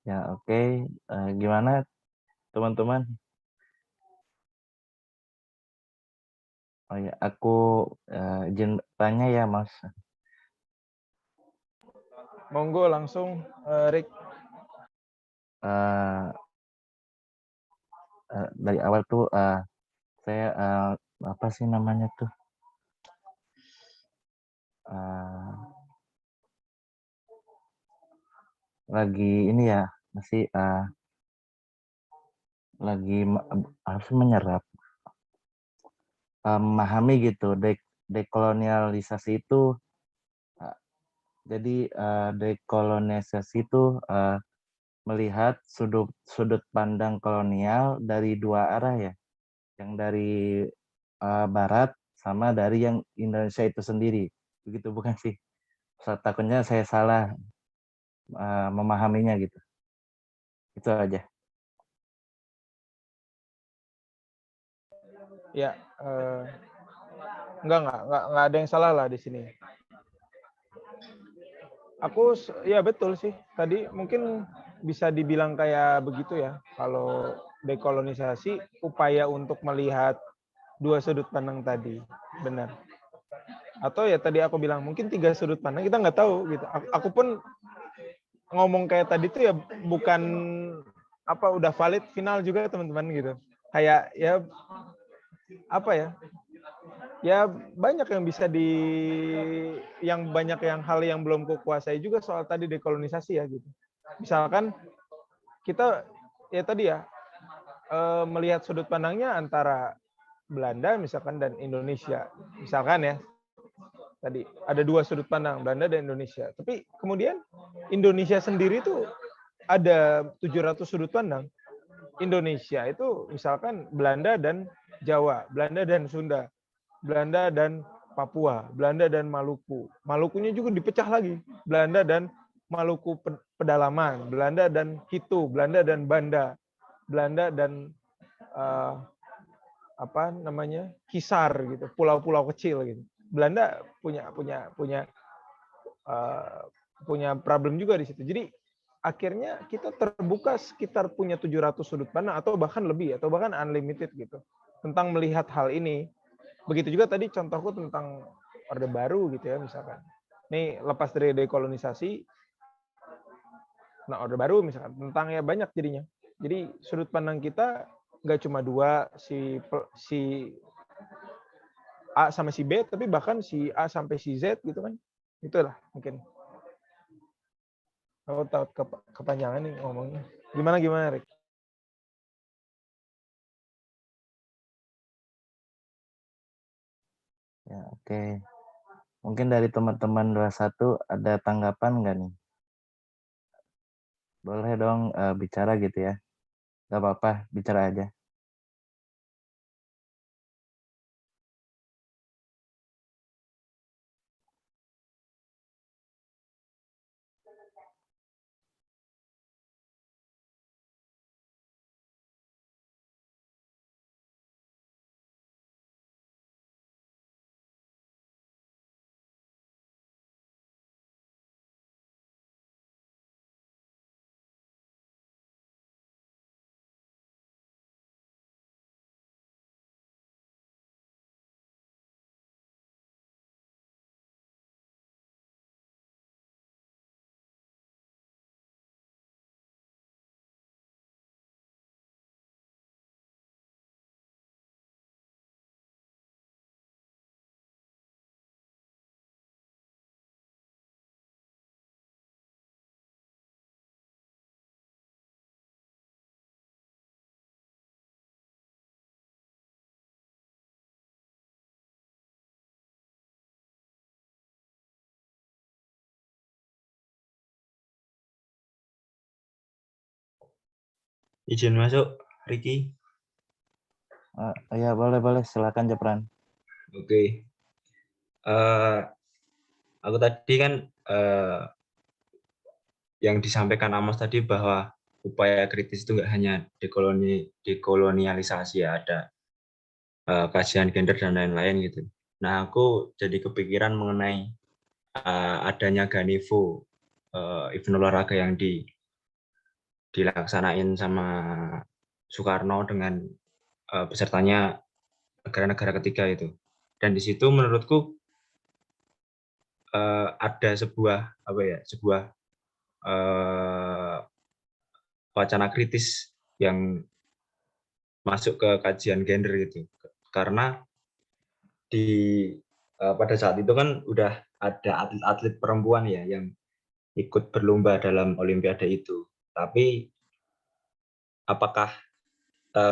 Ya, oke. Gimana teman-teman? Oh ya, aku izin tanya ya, Mas. Monggo langsung, Rick. Dari awal tuh saya apa sih namanya tuh? Lagi ini ya, masih lagi harus menyerap, memahami gitu dekolonialisasi itu. Jadi dekolonialisasi itu melihat sudut pandang kolonial dari dua arah ya, yang dari barat sama dari yang Indonesia itu sendiri. begitu bukan sih? Takutnya saya salah memahaminya gitu. Itu aja. Ya, enggak ada yang salah lah di sini. Ya betul sih. Tadi mungkin bisa dibilang kayak begitu ya. Kalau dekolonisasi upaya untuk melihat dua sudut pandang tadi, benar. Atau ya tadi aku bilang mungkin 3 sudut pandang, kita nggak tahu gitu. Aku pun ngomong kayak tadi tuh ya bukan udah valid final juga teman-teman gitu. Kayak ya apa ya? Ya banyak yang bisa banyak hal yang belum kuasai juga soal tadi dekolonisasi ya gitu. Misalkan kita ya tadi ya melihat sudut pandangnya antara Belanda misalkan dan Indonesia. Misalkan ya tadi ada 2 sudut pandang Belanda dan Indonesia. Tapi kemudian Indonesia sendiri tuh ada 700 sudut pandang. Indonesia itu misalkan Belanda dan Jawa, Belanda dan Sunda, Belanda dan Papua, Belanda dan Maluku. Malukunya juga dipecah lagi. Belanda dan Maluku pedalaman, Belanda dan Hitu, Belanda dan Banda, Belanda dan Kisar gitu, pulau-pulau kecil gitu. Belanda punya problem juga di situ. Jadi akhirnya kita terbuka sekitar punya 700 sudut pandang atau bahkan lebih atau bahkan unlimited gitu tentang melihat hal ini. Begitu juga tadi contohku tentang Orde Baru gitu ya misalkan. Nih lepas dari dekolonisasi, nah Orde Baru misalkan tentang ya banyak jadinya. Jadi sudut pandang kita nggak cuma 2 si A sama si B, tapi bahkan si A sampai si Z gitu kan. Itulah mungkin. Aku tahu kepanjangan nih ngomongnya. Gimana Rick? Ya, oke. Mungkin dari teman-teman 21 ada tanggapan nggak nih? Boleh dong bicara gitu ya. Nggak apa-apa, bicara aja. Izin masuk, Ricky. Ya boleh, silakan Jepran. Oke. Aku tadi kan yang disampaikan Amos tadi bahwa upaya kritis itu nggak hanya dekolonialisasi ya, ada kajian gender dan lain-lain gitu. Nah, aku jadi kepikiran mengenai adanya Ganevo, event olahraga yang dilaksanain sama Soekarno dengan pesertanya negara-negara ketiga itu. Dan di situ menurutku ada sebuah wacana kritis yang masuk ke kajian gender gitu. Karena pada saat itu kan udah ada atlet-atlet perempuan ya yang ikut berlomba dalam olimpiade itu. Tapi apakah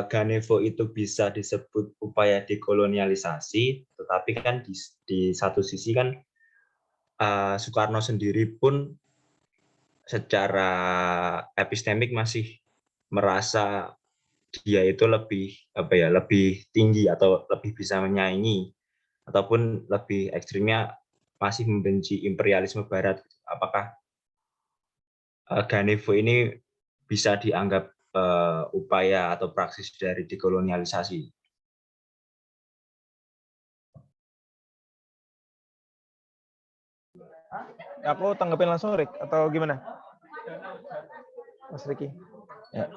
Ganevo itu bisa disebut upaya dekolonialisasi? Tetapi kan di satu sisi kan Soekarno sendiri pun secara epistemik masih merasa dia itu lebih tinggi atau lebih bisa menyaingi, ataupun lebih ekstrimnya masih membenci imperialisme Barat. Apakah Ganevo ini bisa dianggap upaya atau praksis dari dekolonialisasi? Aku tanggapin langsung, Rick, atau gimana? Mas Riki.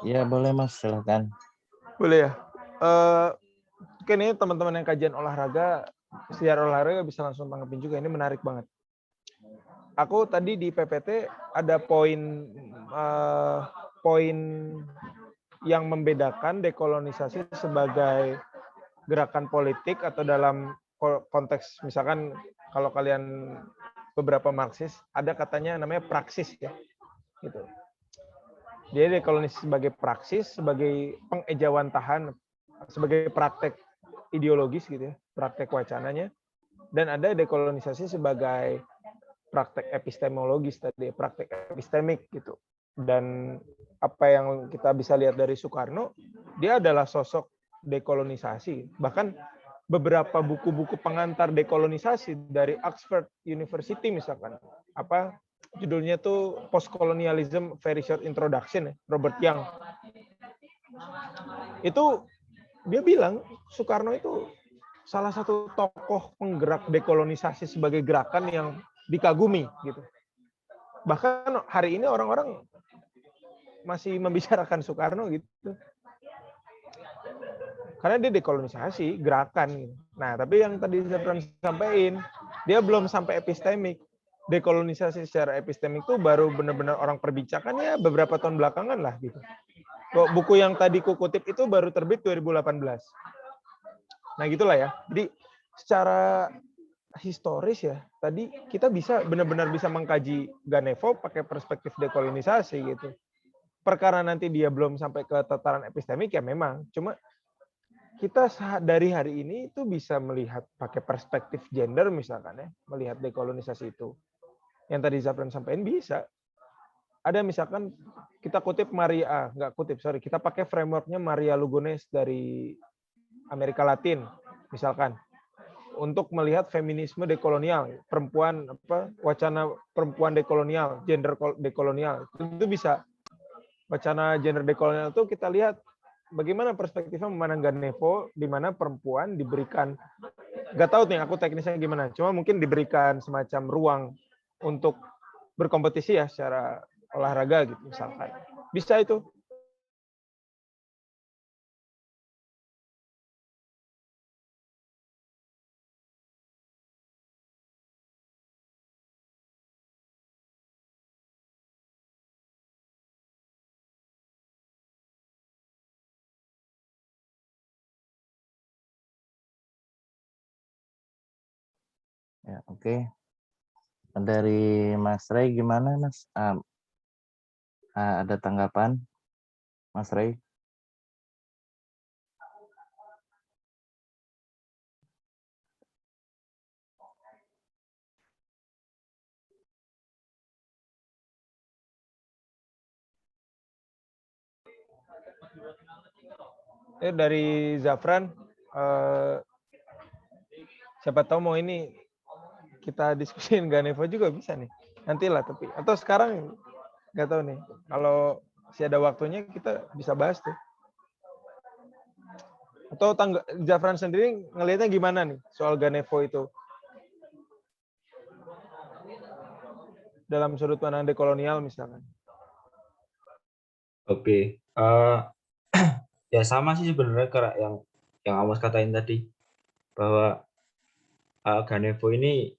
Ya boleh Mas, silakan. Boleh ya. Oke, ini teman-teman yang kajian olahraga, siar olahraga bisa langsung tanggapin juga. Ini menarik banget. Aku tadi di PPT ada poin yang membedakan dekolonisasi sebagai gerakan politik atau dalam konteks misalkan kalau kalian beberapa Marxis ada katanya namanya praksis ya gitu. Jadi dekolonisasi sebagai praksis, sebagai pengejawantahan, sebagai praktek ideologis gitu ya, praktek wacananya, dan ada dekolonisasi sebagai praktek epistemologis tadi, praktek epistemik gitu. Dan apa yang kita bisa lihat dari Soekarno, dia adalah sosok dekolonisasi. Bahkan beberapa buku-buku pengantar dekolonisasi dari Oxford University misalkan, apa judulnya tuh Postcolonialism Very Short Introduction, Robert Young. Itu dia bilang Soekarno itu salah satu tokoh penggerak dekolonisasi sebagai gerakan yang dikagumi gitu. Bahkan hari ini orang-orang masih membicarakan Soekarno gitu. Karena dia dekolonisasi, gerakan. Nah, tapi yang tadi Zafran sampaikan, dia belum sampai epistemik. Dekolonisasi secara epistemik itu baru benar-benar orang perbicarakan ya beberapa tahun belakangan lah gitu. Buku yang tadi ku kutip itu baru terbit 2018. Nah, gitulah ya. Jadi secara historis ya, tadi kita bisa benar-benar bisa mengkaji Ganevo pakai perspektif dekolonisasi gitu. Perkara nanti dia belum sampai ke tataran epistemik ya memang. Cuma kita dari hari ini itu bisa melihat pakai perspektif gender misalkan ya, melihat dekolonisasi itu. Yang tadi Zafran sampaikan bisa. Ada misalkan kita kutip kita pakai frameworknya Maria Lugones dari Amerika Latin misalkan untuk melihat feminisme dekolonial, wacana perempuan dekolonial, gender dekolonial. Itu bisa. Wacana gender dekolonial itu kita lihat bagaimana perspektifnya memandang Ganevo, di mana perempuan diberikan, nggak tahu nih aku teknisnya gimana, cuma mungkin diberikan semacam ruang untuk berkompetisi ya secara olahraga gitu misalkan. Bisa itu. Ya, oke. Dari Mas Ray gimana Mas? Ada tanggapan Mas Ray? Dari Zafran, siapa tahu mau ini kita diskusiin Ganevo juga bisa nih. Nantilah tapi atau sekarang nggak tahu nih. Kalau masih ada waktunya kita bisa bahas tuh. Atau Zafran sendiri ngelihatnya gimana nih soal Ganevo itu? Dalam sudut pandang dekolonial misalkan. Oke. Ya sama sih sebenarnya kayak yang Amos katain tadi, bahwa Ganevo ini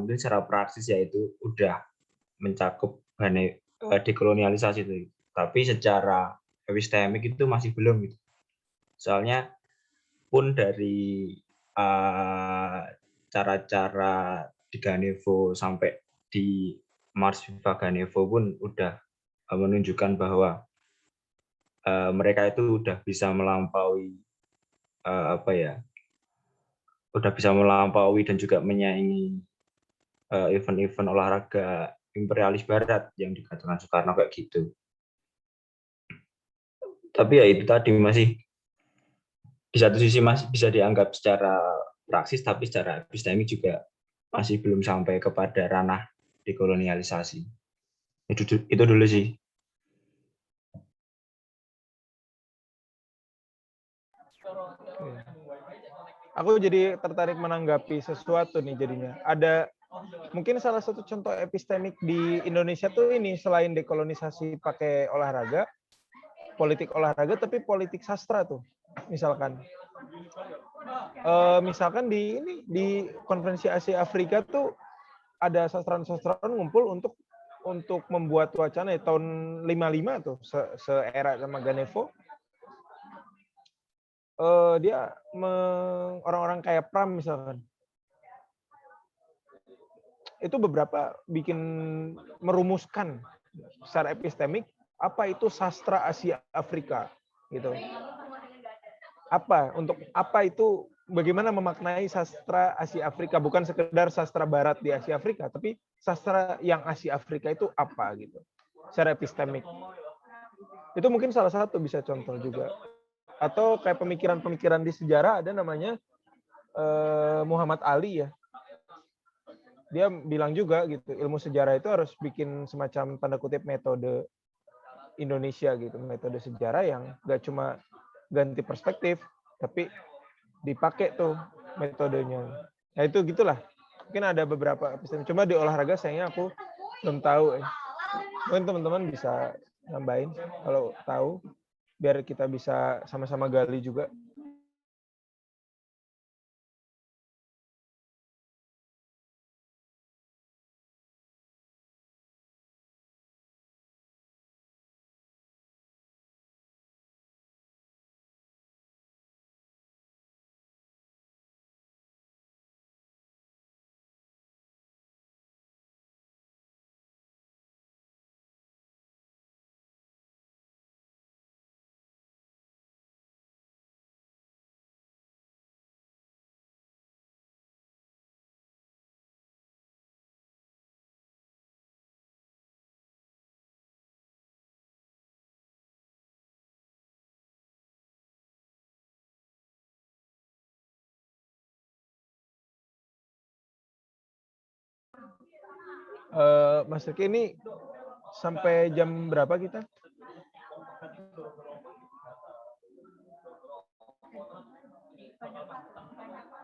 mungkin secara praksis yaitu udah mencakup dekolonialisasi itu, tapi secara epistemik itu masih belum gitu. Soalnya pun dari cara-cara di Ganevo sampai di Mars Viva Ganevo pun udah menunjukkan bahwa mereka itu udah bisa melampaui udah bisa melampaui dan juga menyaingi event-event olahraga imperialis Barat yang dikatakan Soekarno kayak gitu. Tapi ya itu tadi masih di satu sisi masih bisa dianggap secara praksis, tapi secara epistemik juga masih belum sampai kepada ranah dekolonialisasi. Itu dulu sih. Aku jadi tertarik menanggapi sesuatu nih jadinya. Ada mungkin salah satu contoh epistemik di Indonesia tuh ini, selain dekolonisasi pakai olahraga, politik olahraga, tapi politik sastra tuh. Misalkan di konferensi Asia Afrika tuh ada sastrawan-sastrawan ngumpul untuk membuat wacana ya, tahun 55 tuh, seera sama Ganevo. Dia orang-orang kayak Pram misalkan, itu beberapa merumuskan secara epistemik apa itu sastra Asia Afrika gitu. Bagaimana memaknai sastra Asia Afrika, bukan sekedar sastra barat di Asia Afrika, tapi sastra yang Asia Afrika itu apa gitu. Secara epistemik. Itu mungkin salah satu bisa contoh juga. Atau kayak pemikiran-pemikiran di sejarah ada namanya Muhammad Ali ya. Dia bilang juga gitu, ilmu sejarah itu harus bikin semacam tanda kutip metode Indonesia gitu, metode sejarah yang gak cuma ganti perspektif, tapi dipakai tuh metodenya. Ya itu gitulah. Mungkin ada beberapa episode. Cuma di olahraga sayangnya aku belum tahu. Mungkin teman-teman bisa nambahin kalau tahu, biar kita bisa sama-sama gali juga. Mas Riki, ini sampai jam berapa kita?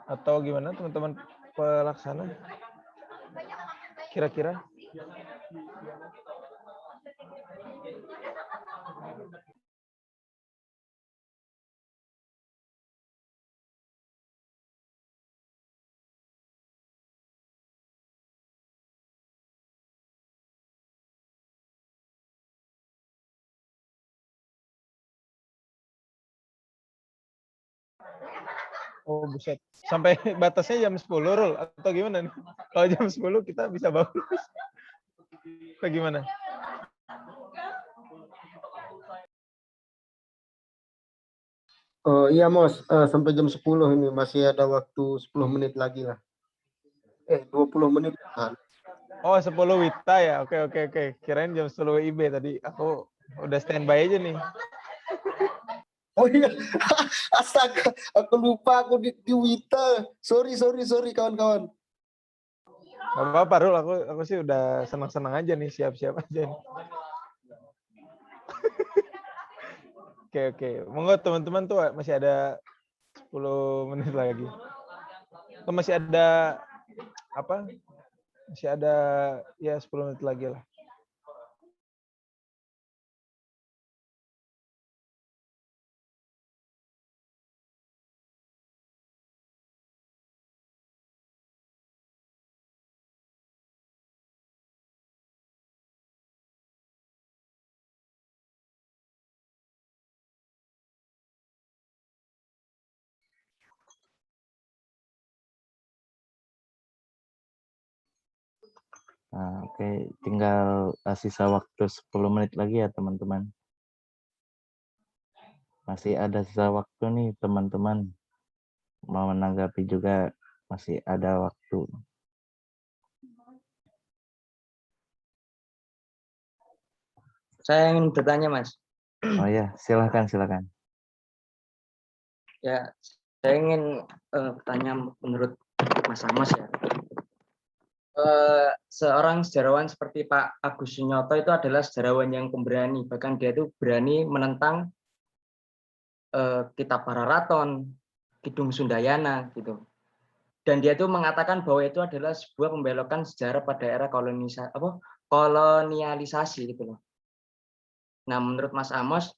Atau gimana teman-teman pelaksana? Kira-kira? Oh, buset. Sampai batasnya jam 10, Rul. Atau gimana nih? Kalau jam 10 kita bisa bangun. Atau gimana? Oh iya, Mos. Sampai jam 10 ini. Masih ada waktu 10 menit lagi lah. 20 menit. Oh, 10 Wita ya? Oke. Kirain jam 10 IB tadi. Aku udah standby aja nih. Oh iya, astaga, aku lupa aku di Wita. Sorry kawan-kawan. Gak apa-apa, Rul. Aku sih udah senang-senang aja nih, siap-siap aja nih. Oke. Monggo teman-teman tuh masih ada 10 menit lagi. Atau masih ada apa? Masih ada ya 10 menit lagi lah. Nah, oke, tinggal sisa waktu 10 menit lagi ya teman-teman. Masih ada sisa waktu nih teman-teman. Mau menanggapi juga masih ada waktu. Saya ingin bertanya, Mas. Oh ya, silakan. Ya, saya ingin bertanya menurut Mas Amos ya. seorang sejarawan seperti Pak Agus Sunyoto itu adalah sejarawan yang pemberani, bahkan dia itu berani menentang kitab Pararaton, Kidung Sundayana gitu. Dan dia itu mengatakan bahwa itu adalah sebuah pembelokan sejarah pada era kolonialisasi gitu loh. Nah, menurut Mas Amos,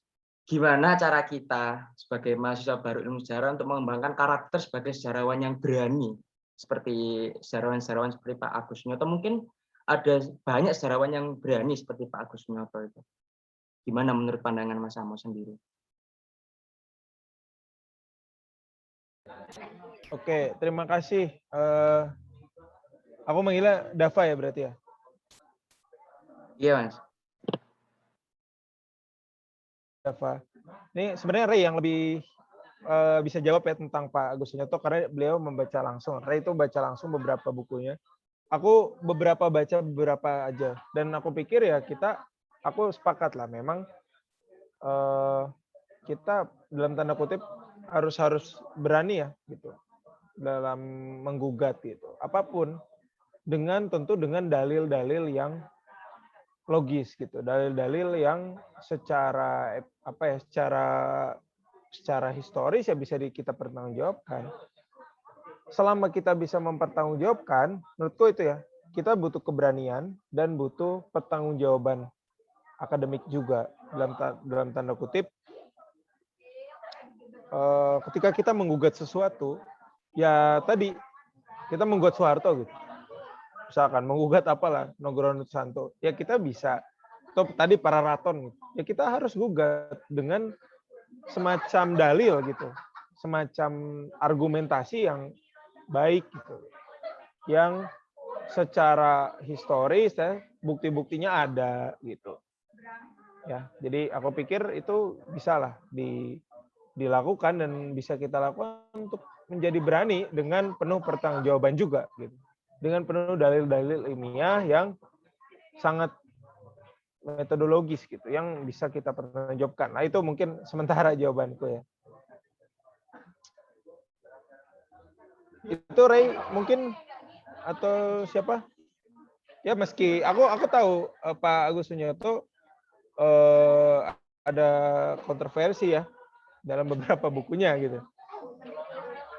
gimana cara kita sebagai mahasiswa baru ilmu sejarah untuk mengembangkan karakter sebagai sejarawan yang berani, seperti sejarawan-sejarawan seperti Pak Agus Sunyoto? Mungkin ada banyak sejarawan yang berani seperti Pak Agus Sunyoto itu. Gimana menurut pandangan Mas Amos sendiri? Oke, terima kasih. Aku manggilnya Dava ya berarti ya? Iya, Mas. Dava. Ini sebenarnya Ray yang lebih bisa jawab ya tentang Pak Agus Sunyoto karena beliau membaca langsung. Ray itu baca langsung beberapa bukunya. Aku baca beberapa aja. Dan aku pikir ya aku sepakat lah memang kita dalam tanda kutip harus berani ya gitu dalam menggugat gitu. Apapun tentu dengan dalil-dalil yang logis gitu, dalil-dalil yang secara secara historis ya bisa kita pertanggungjawabkan. Selama kita bisa mempertanggungjawabkan, menurutku itu ya, kita butuh keberanian dan butuh pertanggungjawaban akademik juga dalam tanda kutip. Ketika kita menggugat sesuatu, ya tadi kita menggugat Soeharto gitu. Misalkan menggugat apalah Nogrono Santo, ya kita bisa. Atau tadi Pararaton gitu. Ya kita harus gugat dengan semacam dalil gitu. Semacam argumentasi yang baik gitu. Yang secara historis ya bukti-buktinya ada gitu. Ya, jadi aku pikir itu bisalah dilakukan dan bisa kita lakukan untuk menjadi berani dengan penuh pertanggungjawaban juga gitu. Dengan penuh dalil-dalil ilmiah yang sangat metodologis gitu yang bisa kita pertanggungjawabkan. Nah, itu mungkin sementara jawabanku ya. Itu Ray mungkin atau siapa? Ya meski aku tahu Pak Agus Sunyoto ada kontroversi ya dalam beberapa bukunya gitu.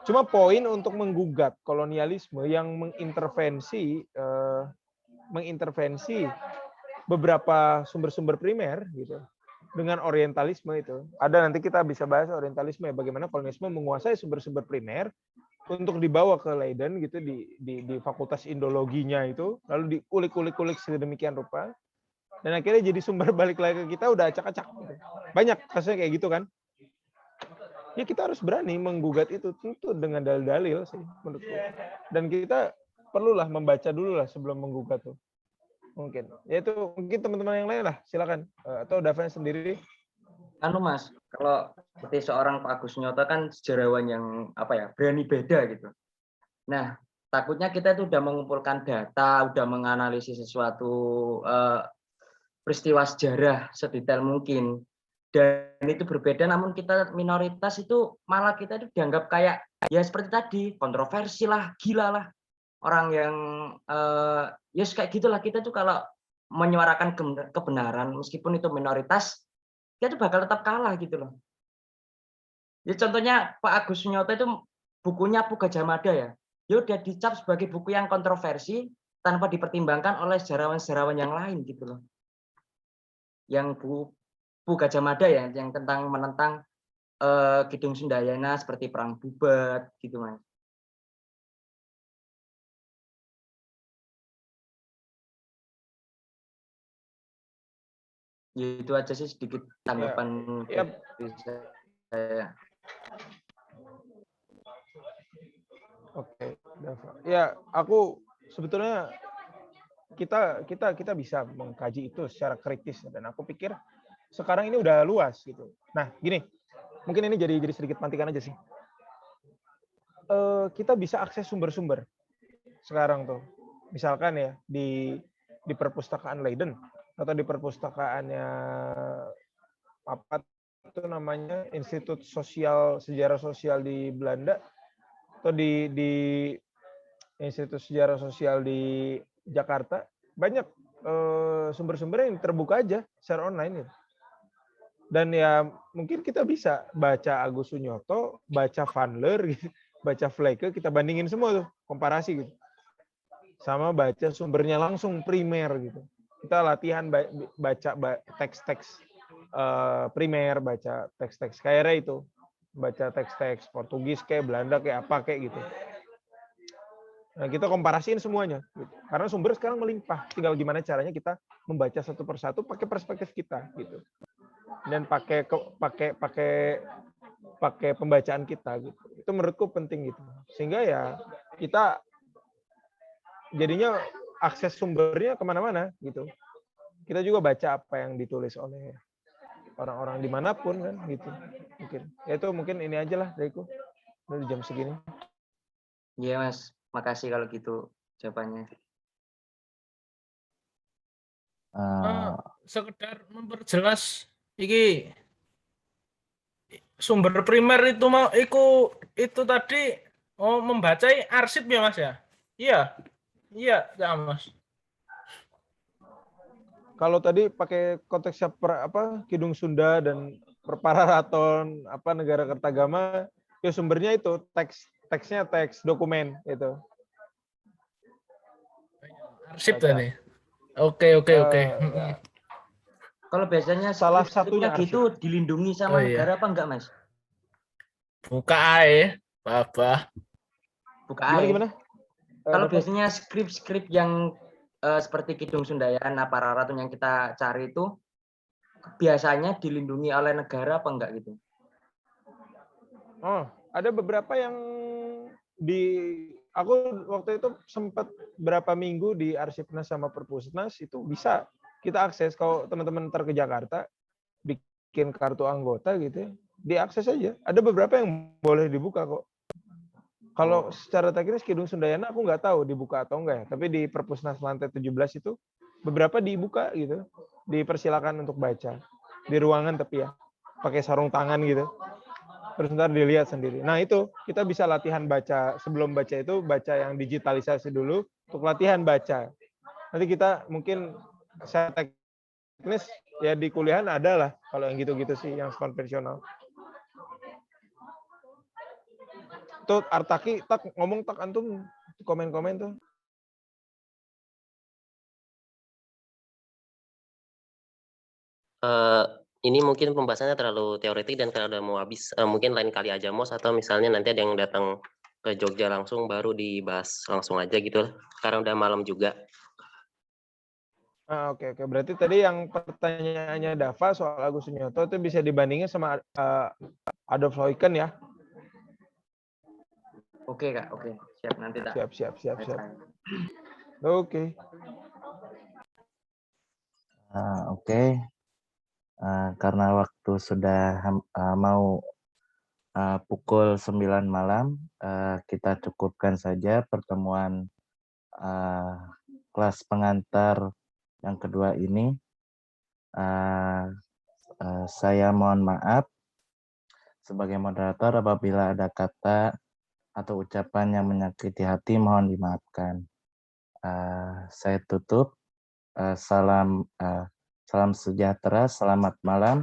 Cuma poin untuk menggugat kolonialisme yang mengintervensi beberapa sumber-sumber primer gitu dengan orientalisme itu. Ada nanti kita bisa bahas orientalisme ya, bagaimana kolonialisme menguasai sumber-sumber primer untuk dibawa ke Leiden gitu di fakultas Indologinya itu, lalu diulik-ulik sedemikian rupa. Dan akhirnya jadi sumber balik lagi ke kita udah acak-acak gitu. Banyak kasusnya kayak gitu kan. Ya kita harus berani menggugat itu tentu dengan dalil-dalil sih menurutku. Dan kita perlulah membaca dulu lah sebelum menggugat tuh. Mungkin. Ya itu mungkin teman-teman yang lain lah, silakan. Atau Davan sendiri. Mas, kalau seperti seorang Pak Agus Sunyoto kan sejarawan yang berani beda gitu. Nah, takutnya kita itu udah mengumpulkan data, udah menganalisis sesuatu peristiwa sejarah sedetail mungkin. Dan itu berbeda, namun kita minoritas itu malah kita itu dianggap kayak ya seperti tadi, kontroversi lah, gila lah. Orang yang ya kayak gitulah, kita tuh kalau menyuarakan kebenaran meskipun itu minoritas, dia tuh bakal tetap kalah gitu loh. Ya contohnya Pak Agus Sunyoto itu bukunya Pu Gajah Mada ya. Ya udah dicap sebagai buku yang kontroversi tanpa dipertimbangkan oleh sejarawan-sejarawan yang lain gitu loh. Yang Pu Gajah Mada ya, yang menentang Kidung Sundayana seperti Perang Bubat gitu Mas. Ya, itu aja sih sedikit tanggapan dari saya. Oke, Dava. Ya, aku sebetulnya kita bisa mengkaji itu secara kritis dan aku pikir sekarang ini udah luas gitu. Nah, gini, mungkin ini jadi sedikit pantikan aja sih. Kita bisa akses sumber-sumber sekarang tuh. Misalkan ya di perpustakaan Leiden atau di perpustakaannya apa itu namanya Institut Sejarah Sosial di Belanda atau di Institut Sejarah Sosial di Jakarta banyak sumber-sumber yang terbuka aja secara online gitu. Dan ya mungkin kita bisa baca Agus Sunyoto, baca Vanler, gitu, baca Fleke, kita bandingin semua tuh, komparasi gitu. Sama baca sumbernya langsung primer gitu. Kita latihan baca teks-teks primer, baca teks-teks kayak itu, baca teks-teks Portugis kayak Belanda kayak apa kayak gitu. Nah, kita komparasiin semuanya gitu. Karena sumber sekarang melimpah, tinggal gimana caranya kita membaca satu persatu pakai perspektif kita gitu. Dan pakai pembacaan kita gitu. Itu menurutku penting gitu. Sehingga ya kita jadinya akses sumbernya kemana-mana gitu. Kita juga baca apa yang ditulis oleh orang-orang dimanapun kan gitu. Mungkin ya itu mungkin ini aja lah dariku. Udah jam segini. Iya Mas, makasih kalau gitu jawabannya. Sekedar memperjelas iki sumber primer itu mau itu tadi membaca arsip ya Mas ya? Iya ya Mas. Kalau tadi pakai konteksnya Kidung Sunda dan Perpararaton negara Kertagama, ya sumbernya itu teksnya teks dokumen itu. Arsip tadi. Oke. Ya. Kalau biasanya Salah satunya satunya gitu dilindungi sama negara apa enggak Mas? Buka ae, Bapak. Buka ae. Gimana? Kalau biasanya skrip-skrip yang seperti Kidung Sundayana, Pararaton yang kita cari itu biasanya dilindungi oleh negara apa enggak gitu? Oh, ada beberapa yang aku waktu itu sempat berapa minggu di Arsipnas sama Perpusnas itu bisa kita akses. Kalau teman-teman ntar ke Jakarta bikin kartu anggota gitu ya, diakses aja. Ada beberapa yang boleh dibuka kok. Kalau secara teknis Kidung Sundayana aku nggak tahu dibuka atau enggak ya, tapi di Perpusnas lantai 17 itu beberapa dibuka gitu, dipersilakan untuk baca di ruangan tapi ya pakai sarung tangan gitu. Terus ntar dilihat sendiri. Nah itu kita bisa latihan baca, sebelum baca itu baca yang digitalisasi dulu untuk latihan baca. Nanti kita mungkin saya teknis ya di kuliahan ada lah kalau yang gitu-gitu sih yang konvensional. Tuh Artaki ngomong antum komen-komen tuh. Ini mungkin pembahasannya terlalu teoretik dan kalau udah mau habis, mungkin lain kali aja Mos, atau misalnya nanti ada yang datang ke Jogja langsung baru dibahas langsung aja gitu lah, karena udah malam juga. Oke. Berarti tadi yang pertanyaannya Dava soal Agus Sunyoto itu bisa dibandingin sama Adolf Loiken ya? Oke Kak, oke. Siap nanti tak. Siap. Oke. Oke. Karena waktu sudah mau pukul 9 malam, kita cukupkan saja pertemuan kelas pengantar yang kedua ini. Saya mohon maaf sebagai moderator apabila ada kata atau ucapan yang menyakiti hati, mohon dimaafkan. Saya tutup. Salam sejahtera, selamat malam.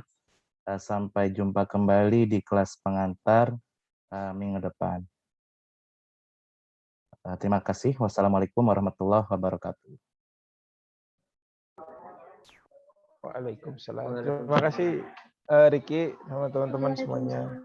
Sampai jumpa kembali di kelas pengantar minggu depan. Terima kasih. Wassalamualaikum warahmatullahi wabarakatuh. Waalaikumsalam. Terima kasih Riki sama teman-teman semuanya.